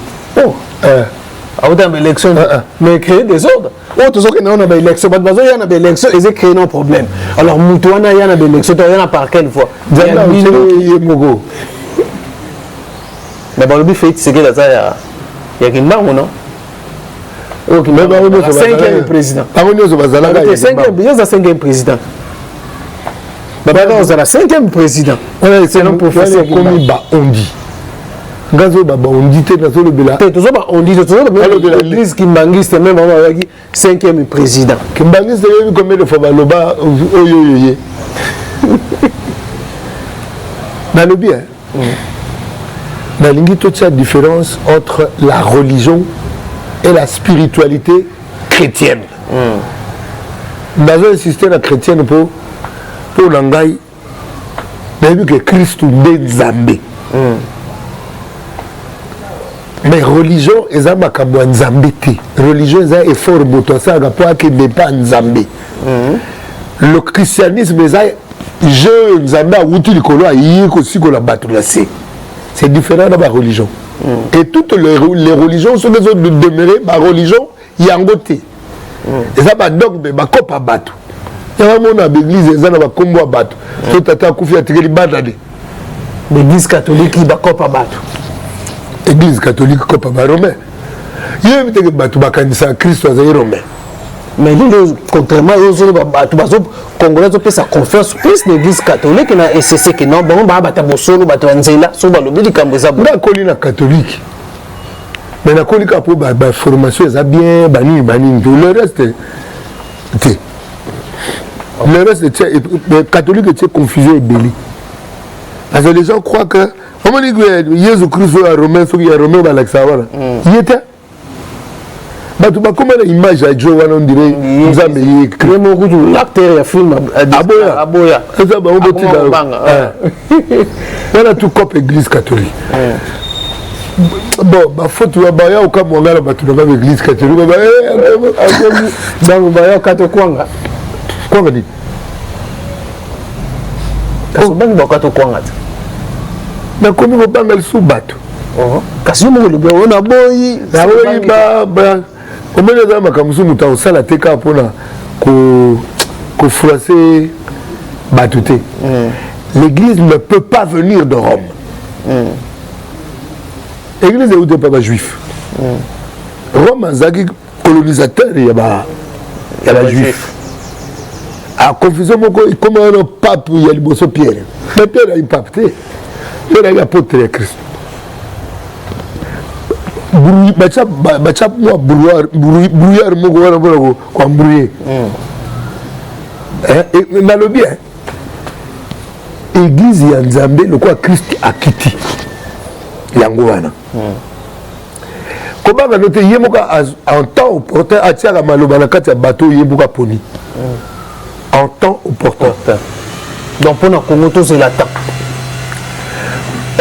outa na élection mais créer des ordres o to soki na élection ba bazo ya na élection et créer un problème alors moto wana ya na élection to ya na par quelle fois nzambe o tie yemo mais ba lobi fait c'est que là ça il y a Kimbango, non? Ok, mais le cinquième président. Le cinquième président. C'est le cinquième président. C'est le professeur comme Baondi. Gazo Baondi, tu as le bela. Tu as l'église Kimbangiste, même avec cinquième président. Kimbangiste, il y a combien de fois Baloba Oyoyoye? Dans le bien. Dans la différence entre la religion et la spiritualité chrétienne. Dans un système chrétien pour l'angaï, on a vu que Christ est Zambé. Mais religion est un makambo Nzambé. Religion est un effort pour ça qui n'est pas Nzambé. Le christianisme est un jeu Nzambé a outil de colo a yé aussi que la batulacée. C'est différent de la religion. Et toutes les religions sont des autres de demeurer ma religion yangoté. Et ça va donc mais ma copa bateau. Il y a un monde à l'église et ça va combo à bateau. Tout à koufi a tiré les badades. L'église catholique qui va copa bateau. L'église catholique copa romain. Il y a un petit bateau bakanisa Christ was romain. Mais contrairement aux autres Congolais, on peut sa confiance plus l'église catholique et la SCC qui non bon bah batabosolo batwanzela so balobi likamboza bon na kolina catholique mais na kolika pour ba formation ça bien bani le reste le catholique est confusé et belé parce que les gens croient que on dit que Jésus Christ est romain so il y a romain balaksawana il était comment l'image à Joe on dirait nous a meillé l'acteur a film aboya ça va on petit voilà tout cop église catholique bon ma faute va baya au cas mon gars ba tout dans l'église catholique dans baya kato kwanga quoi dit so bangi ba kato kwanga na komi ko bangal sous bateau kasi mo le on a boyi ba au moins les hommes comme ça muta osala teka pona ko froisser batouté. L'église ne peut pas venir de Rome. L'église est où des papas juifs. Rome azaki colonisateur il y a juif. A confusion moko comme un pape il y a liboso Pierre. Mais Pierre a une pape té. Pierre a une apôtre de Christ. Bacha moi brouillard moko wana bolo ko embrouiller. Et na le bien. Église ya Nzambe le quoi Christ akiti. Yango wana. Comment on note yemoka en temps opportun atiaka maloba na kati ya bateau yemoka poni. En temps opportun. Donc pour nous Congo tous c'est la tape.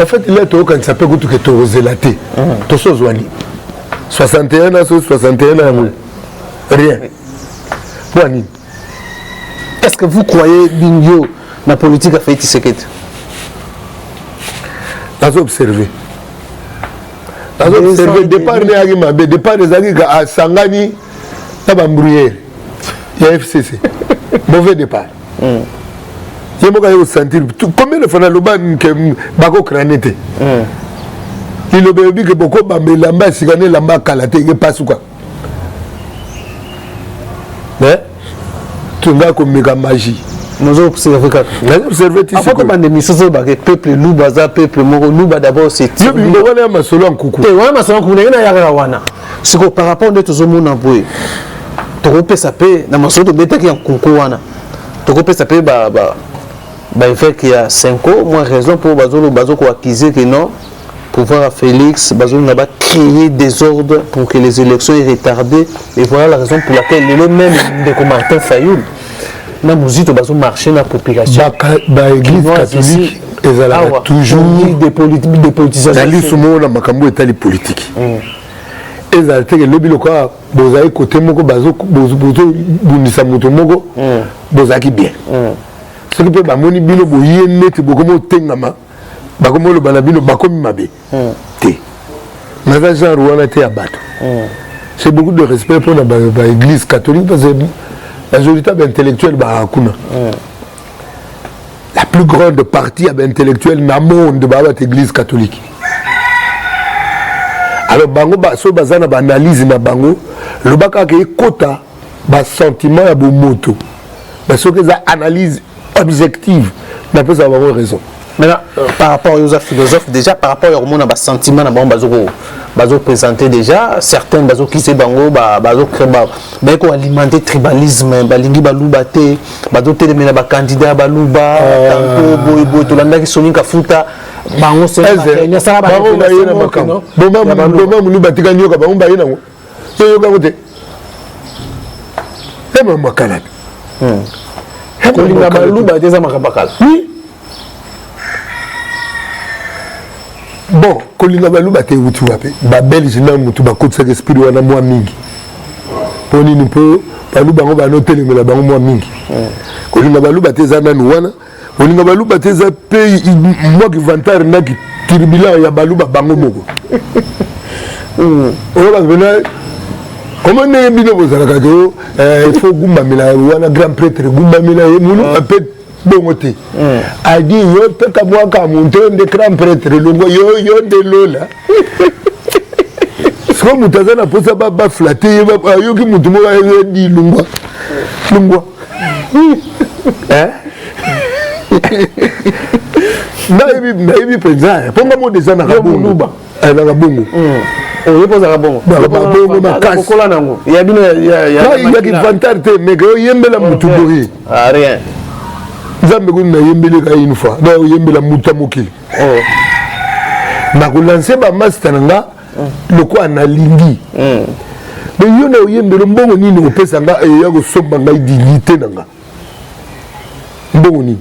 En fait il est au quand ça peut goûter que to zelaté. To so zwani. 61 ans 61 ans. Rien. Boani. Est-ce que vous croyez Binyo la politique a fait Tshisekedi? Vous observez. Vous observez départ de Agima, départ des Agiga à Sangani, Tabambrouillère. Il y a FCC. Mauvais départ. Il y a sentir combien de fois le ban que Bako Kranete. Il a dit que beaucoup de lamba si gagné lamba Kalate et pas quoi. Mais tu n'as comme méga magie. Nous observons que après comment des missions que peuple Luba za peuple Moro Luba d'abord c'est il y a ma solo en coucou. Et ouais ma solo en coucou na ya wana. C'est que par rapport de tous les monde en boy. Tu repères ça paix na ma solo de bêta qui en coucou wana. Tu repères ça paix il fait qu'il y a 5 ans moi raison pour bazo ko accuser que non pouvoir à Félix bazo n'a pas créer des ordres pour que les élections soient retardées et voilà la raison pour laquelle le même de Martin Fayoul na musique bazo marcher na population église catholique ezala toujours des politisation dans l'isumo na makambo etali politique ezala te lobi loka bozai côté moko bazo bundisa moto moko bozaki bien ce qui peut bamoni bino boye net bokomo tengama bakomo lo bana bino bakomi mabe te mais genre wana te abato c'est beaucoup de respect pour la église catholique parce que la majorité intellectuelle la plus grande partie intellectuelle dans le monde de l'église catholique. Alors bango so bazana ba analyse na bango le baka ke kota ba sentiment ya bomoto ba so que ça analyse objective n'a pas avoir raison. Maintenant par rapport aux philosophes déjà par rapport au monde ba sentiment na bango bazo présenter déjà certains bazo qui se bango bazo créer ba ko alimenter tribalisme balingi baluba te bazo telemena ba candidat baluba tanto boy to landa ki soninka futa bango c'est nya sala ba na makamo boma mulu batika nyoka ba umba yina ngo yo yoka ngote ema makala ko linga baluba te za makabakala oui. Bon, kolinga baluba te wutu wape ba belge na mutu ba kotsa esprit wana mwa mingi poni ni po baluba ngo ba no telemela bango mwa mingi kolinga baluba te za nanu wana kolinga baluba te za pays mwa ki vantar na ki turbulent ya baluba bango moko ola bena comment ne bino bozala ka to il faut gumba mila wana grand prêtre gumba mila mulu peut bongote a dit yo peka mwaka monte de grand prêtre longo yo de lola so mutazana posa ba flatter yo ki mutumo ba di lungwa na ibi penza ponga mo desana ka bongo na ka bongo o posa ka bongo bongo makasi kola nango ya bino ya ki vantar te mais yo yembela mutu boyi rien Nzambe kuna yembele ka une fois na yembela muta mokili na ko lancer ba master nga loko analingi mais yo na yembele mbongo nini opesa nga ya ko somba nga dignité nanga mbongo nini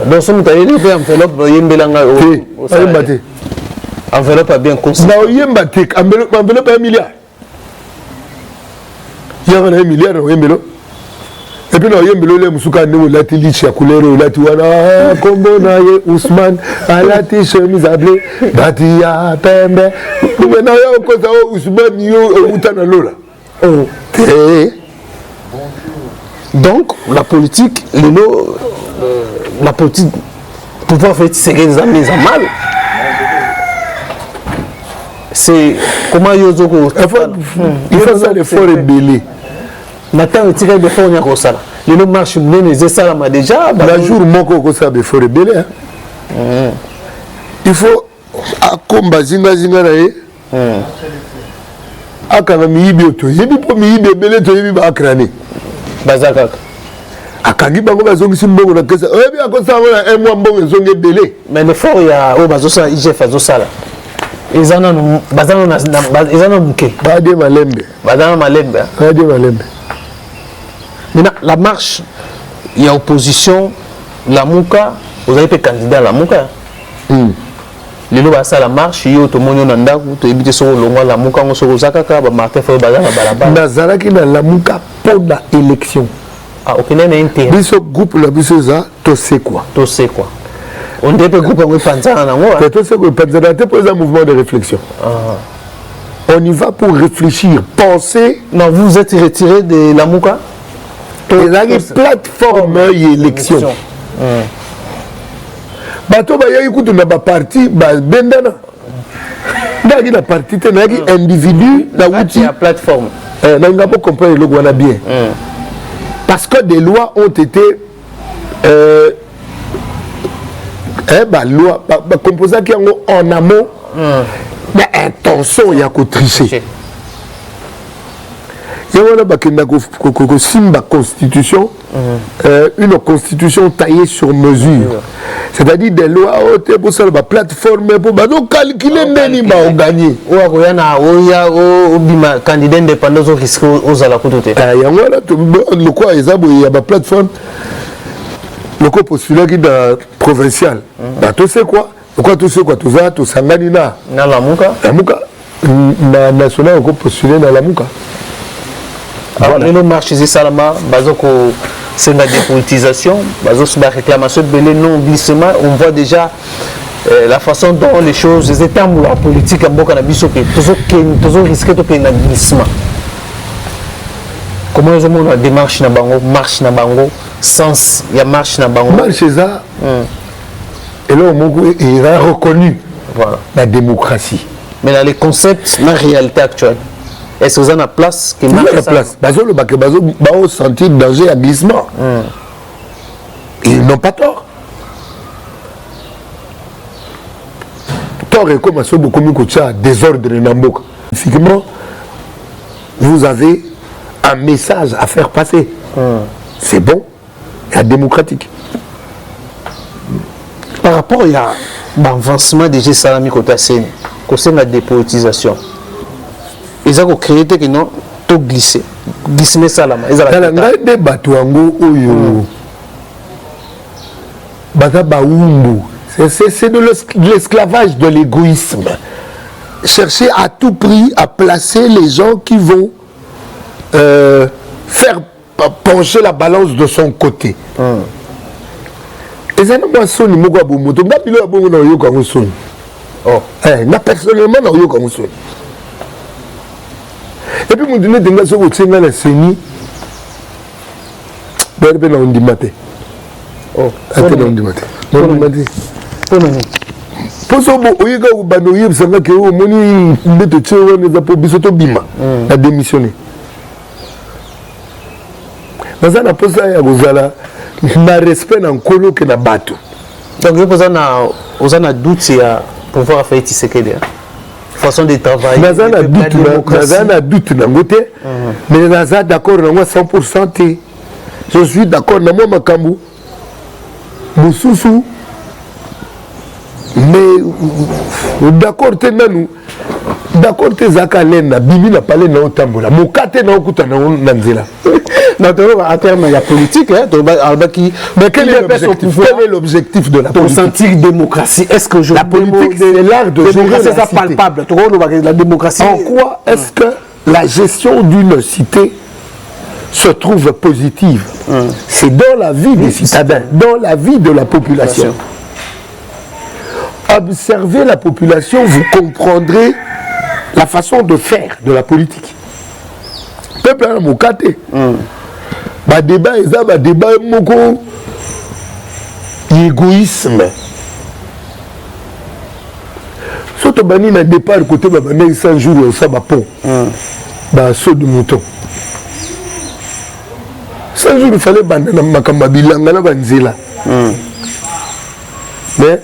donc somme ta yeli pe enveloppe yembela nga ayembate enveloppe bien constituée na yembate enveloppe $1 milliard ya na $1 milliard na yembelo. Et puis, nous avons le Moussouka Néo, la Tilichi, la couleur, la Tiwana, Kombo, Naye, Ousmane, la chemise à blé, Batia, Pembe. Nous avons Ousmane, Yo, Outana Lola. Donc, la politique, la politique, pouvoir faire tirer les amis à mal. c'est comment Yozoko. Il faut ça l'effort rebellé. Maintenant, il tire l'effort on y a comme ça. Les gens marchent bien, les ça là déjà. La jour moko ko ça l'effort rebellé. Il faut akomba zinga na ye. Akana miyibi oto. Yebi po miyibi ebele to yebi ba akrane. Bazaka. Akangi bango bazongisi mbongo na kesa. Oyebi akosa na un mois mbongo zonge ebele. Mais l'effort ya o bazosa IGF azosala. Ezana muke. Bade malembe. Badana malembe. Bade malembe. Maintenant, la marche, il y a opposition, la Mouka, vous avez été candidat à la Mouka. Les gens qui la marche, il y a tout le monde qui a été sur la Mouka, on se Zakaka, Martin Feu Bazar, Balaba. Nazaraki na la Mouka pour l'élection. Ah, ok, il y a un intérêt. Biso groupe la biso za, tu sais quoi? Tu sais quoi? On dit que le groupe est pensé en anglais. Tu sais quoi? C'est pour un mouvement de réflexion. On y va pour réfléchir, penser. Non, vous êtes retiré de la Mouka? Il y a une plateforme élection. Bato ba écoute na ba parti ba bendana. Ndaki na parti te na ki individu na wuti la plateforme. Na nga pas comprendre le gouana bien. Parce que des lois ont été loi ba composé qui en amont. Na intention ya ko tricher. Il y a une constitution, une constitution taillée sur mesure. C'est-à-dire des lois pour ça, la plateforme pour calculer les gagner. Il y a un candidat indépendant qui risque aux alakototé. Il y a une plateforme, le postulat qui est provincial. Tu sais quoi? Tu sais quoi? Tu sais quoi? Sangani na la Mouka. La Mouka. Na national on postulé dans la Mouka. Voilà. Les marches ici Salama, c'est la dépolitisation, la réclamation de non-glissement. On voit déjà la façon dont les choses, les états la politique en Bokanabiso, toujours risqué de payer un glissement. Comment ils ont la démarche na bango, marche na bango, sens, il y a marche na bango. Marche ça, et là il a reconnu la démocratie. Mais dans les concepts, la réalité actuelle. Est-ce que vous avez la place qui marche la place. Bazo sentir danger à glissement. Ils n'ont pas tort. Tort est comme ça beaucoup de désordre n'amboka. Effectivement, vous avez un message à faire passer. C'est bon et démocratique. Par rapport à l'avancement des G Salami Kotassene, concernant la dépolitisation. Ils ont créé que non, tout glissé. Glissé salama. Ils ont des batouango oyo. Bata baumbu. C'est de l'esclavage de l'égoïsme. Chercher à tout prix à placer les gens qui vont faire pencher la balance de son côté. Et ça n'a pas sonné moko abomoto. Na bilo abomo na yo kango sonné. Oh, na personnellement na yo kango sonné. Et puis, je me dis que je suis en train de se faire. Je suis en train de se oh, je suis en train de se faire. Pour ça, je suis en train de démissionner. Mais ça n'a pas ça, il y a respect dans le colo que dans le bateau. Donc, vous avez un doute pour pouvoir faire Tshisekedi. Façon de travailler. Nous avons doute dans côté, mais nous sommes d'accord dans 100%. Je suis d'accord dans moi Makambu. Moussoussou. Mais d'accord nous. D'accord te zakalena bibi na parler na otambola. Mokate na okuta na nzela. Naturellement, à terme, il y a politique. Mais quel est l'objectif de la politique? Pour sentir démocratie. Est-ce que la politique, c'est l'art de gérer la cité. Palpable. La démocratie. En quoi est-ce que la gestion d'une cité se trouve positive? C'est dans la vie des citadins, dans la vie de la population. Observez la population, vous comprendrez la façon de faire de la politique. Peuple à Mokate. Ba débat eza ba débat moko égoïsme. Surtout bani na départ côté babana 100 jours au saba pont. Ba saut de mouton. 100 jours il fallait banda na makamba bilanga na banzela. Mais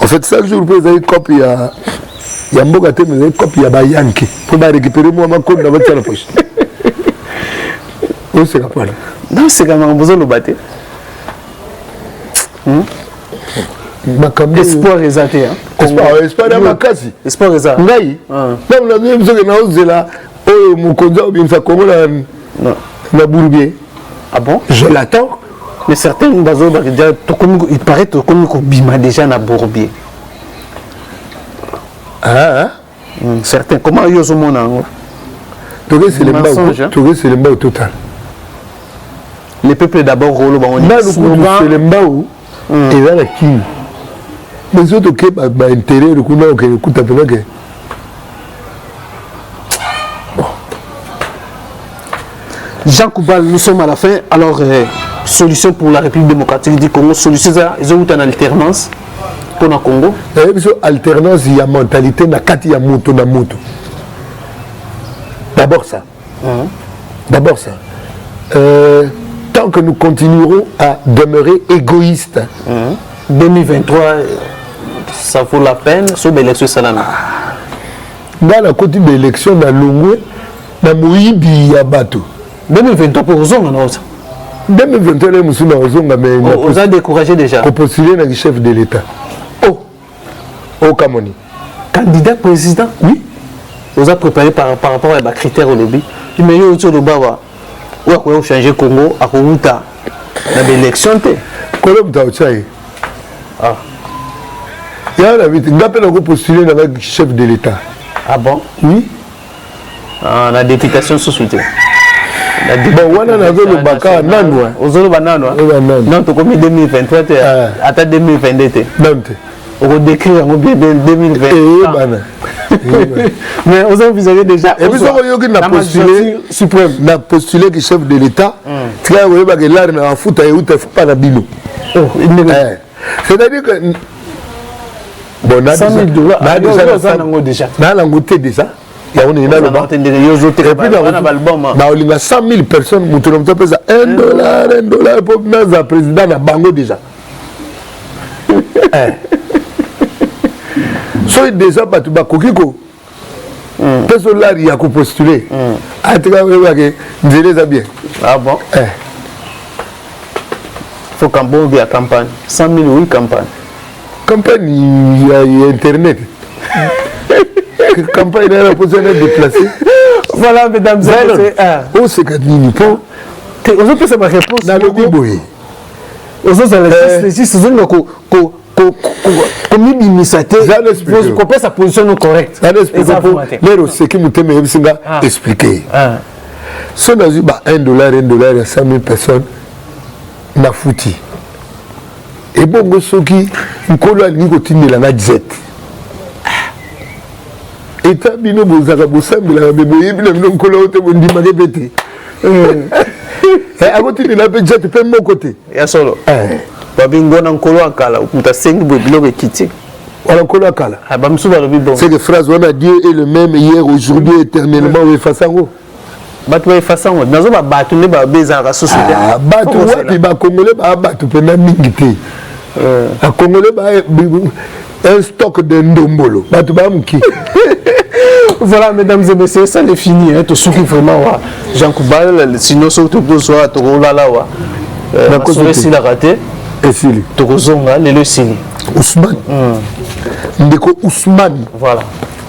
en fait 5 jours pour les copie il y a mboka te mais copie ya ba yanke pour ba récupérer moi ma compte dans votre poche. On se rappelle. Non, c'est quand même besoin de battre. Espoir exalté. Espoir na makasi. Espoir exalté. Ngai. Même la même chose que na ozela o mukonza ou bien ça Congo na Bourbier. Ah bon? Je l'attends. Mais certains bazo il paraît que bima déjà na Bourbier. Ah. Certains comment yo zo mona ngo? Touré c'est le mbao total. Les peuples d'abord rolo ba on dit souvent c'est le mbao et là la qui. Mais autres que ba intérêt le kuna que écoute pena que. Jean Koubal, nous sommes à la fin. Alors solution pour la République démocratique du Congo, solution ça ils ont une alternance pour le Congo. Alternance il y a mentalité na kati ya moto na moto. D'abord ça. D'abord ça. Tant que nous continuerons à demeurer égoïstes. 2023, ça vaut la peine, sur l'élection salana. Dans la côté de l'élection, dans l'Ongwe, dans Moïbi Yabato. 2023 pour Ozonga, non? 2021, nous sommes à Ozonga, mais. On a découragé déjà. Pour postuler dans le chef de l'État. Au Kamoni. Candidat président? Oui. Vous avez préparé par rapport à des critères au lobby. Mais il y a aussi le Bawa. Où a changé Congo à Kouta dans l'élection? Colombe Taochaï. Ah. Il y a un postulé dans le chef de l'État. Ah bon? Oui. Ah, la députation sous soutien. Bon, on a le Baka, Nanoua. Ozolo Bananoua. Non, tu as 2023, attends 2022. On décrit en 2020. Mais on a envisagé déjà. Et puis, on a postulé suprême. On a postulé que chef de l'État. Tu as vu que l'art n'a pas pas la bino. C'est-à-dire que. Bon, on a déjà. Déjà. Il y a un 100 000 personnes qui ont payé $1 pour le président de Bango déjà. So déjà, tu vas kokiko. Personne là, il y a qu'à postuler. Ah, tu vas voir que je les ai bien. Ah bon? Il faut qu'on bombe la campagne. 100 000 oui, campagne. Campagne, il y a Internet. Campagne, il y a la position de déplacer. Voilà, mesdames et messieurs. Oh, c'est que nous pouvons. On peut savoir la réponse. Dans le Biboé. On peut savoir la réponse. Comme il m'initiate, vous comprenez sa position correcte. Ce qui nous t'aime expliquer. Si on a eu $1, il y a 100 000 personnes, on a foutu. Et bon, ceux qui ont eu nicotine, il y a 17. Et tu as dit que vous avez dit que vous avez dit que vous avez dit que et à côté de la budget, tu peux mon côté. Il y a solo. C'est que phrase on a Dieu est le même hier, aujourd'hui, éternellement, et face à vous. Un stock de ndombolo. Voilà, mesdames et messieurs, ça est fini. Tout ce qui vraiment, Jean Koubal, sinon, surtout pour soi, tu roules là, tu as raté. Et Sili. Tu as le Sili. Ousmane. Ndeko Ousmane. Voilà.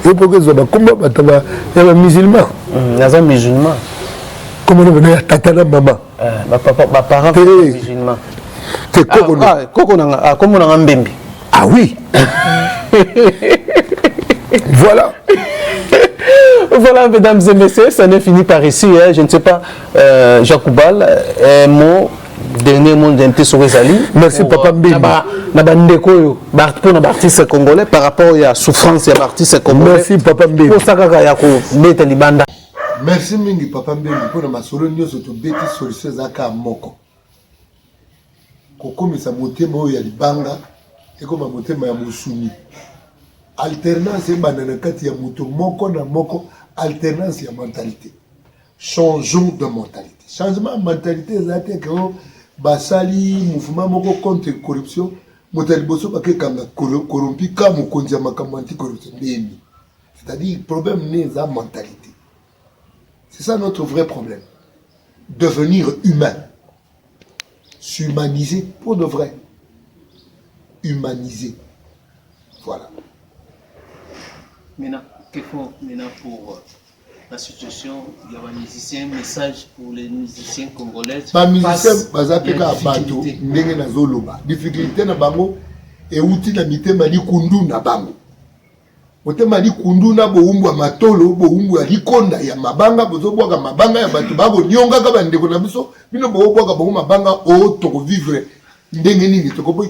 Et pour que ça va, comment il y a un musulman. Il y a un musulman. Comment on a tatana maman. Ma parent est musulman. C'est quoi comment on a un bébé. Ah oui. Voilà. Voilà, mesdames et messieurs, ça n'est fini par ici. Hein. Je ne sais pas, Jean Koubal, un mot, dernier mot d'un petit sourire. Merci, Papa Mbembe. Pour les artistes congolais, par rapport à la souffrance des artistes congolais. Merci, Papa Mbembe. Pour ça, merci, Mingi, Papa Mbembe, pour ma solo news, surtout bêtis solutions à Moko. Koko, mais ça monte, moi, il y a des bangas, et comme à monter, mais à Moussumi. alternance ebanda na kati ya moto moko na moko, alternance ya mentalité. Changeons de mentalité. Changement de mentalité, c'est que basali mouvement moko contre corruption, motali boso bake kanga corrompu ka mokonzi ya makambo anti-corruption. C'est-à-dire le problème n'est la mentalité. C'est ça notre vrai problème. Devenir humain. S'humaniser pour de vrai. Humaniser. Voilà. Maintenant, qu'est-ce qu'on maintenant pour la situation? Il y a un musicien, message pour les musiciens congolais. Les musiciens, bazapeka bato ndenge na zoloba. Difficulté na bango et outil na mitema li kundu na bango. Motema li kundu na boumbu ya matolo, boumbu ya likonda ya mabanga, bozobwaka mabanga ya bato babo nyonga ka bandeko na biso, bino bozobwaka bongo mabanga o toko vivre ndenge nini toko boy.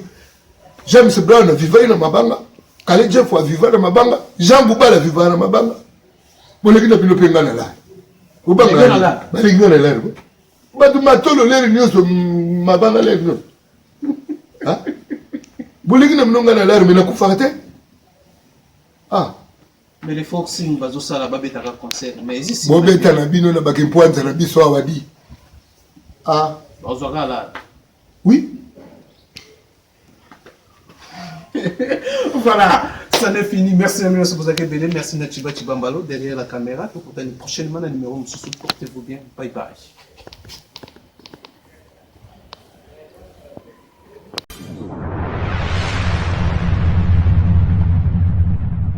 James Brown a vivre na mabanga, Kale Jeff a vivre na mabanga, Jean Boubala vivre na mabanga. Boleki na bino penga na la. Ubanga la. Balingi na la. Bato matolo le nyonso mabanga le no. Ha? Boleki na mnonga na la mais na kufate. Ah. Mais les Foxing bazosa la babeta ka concert mais ici bobeta na bino na bakimpoanza na biso awadi. Ah. Bazoka là. Oui. Voilà, ça n'est fini. Merci à vous avez belé. Merci Nachiba Chibambalo derrière la caméra. Pour prochainement un numéro. Portez-vous bien. Bye bye.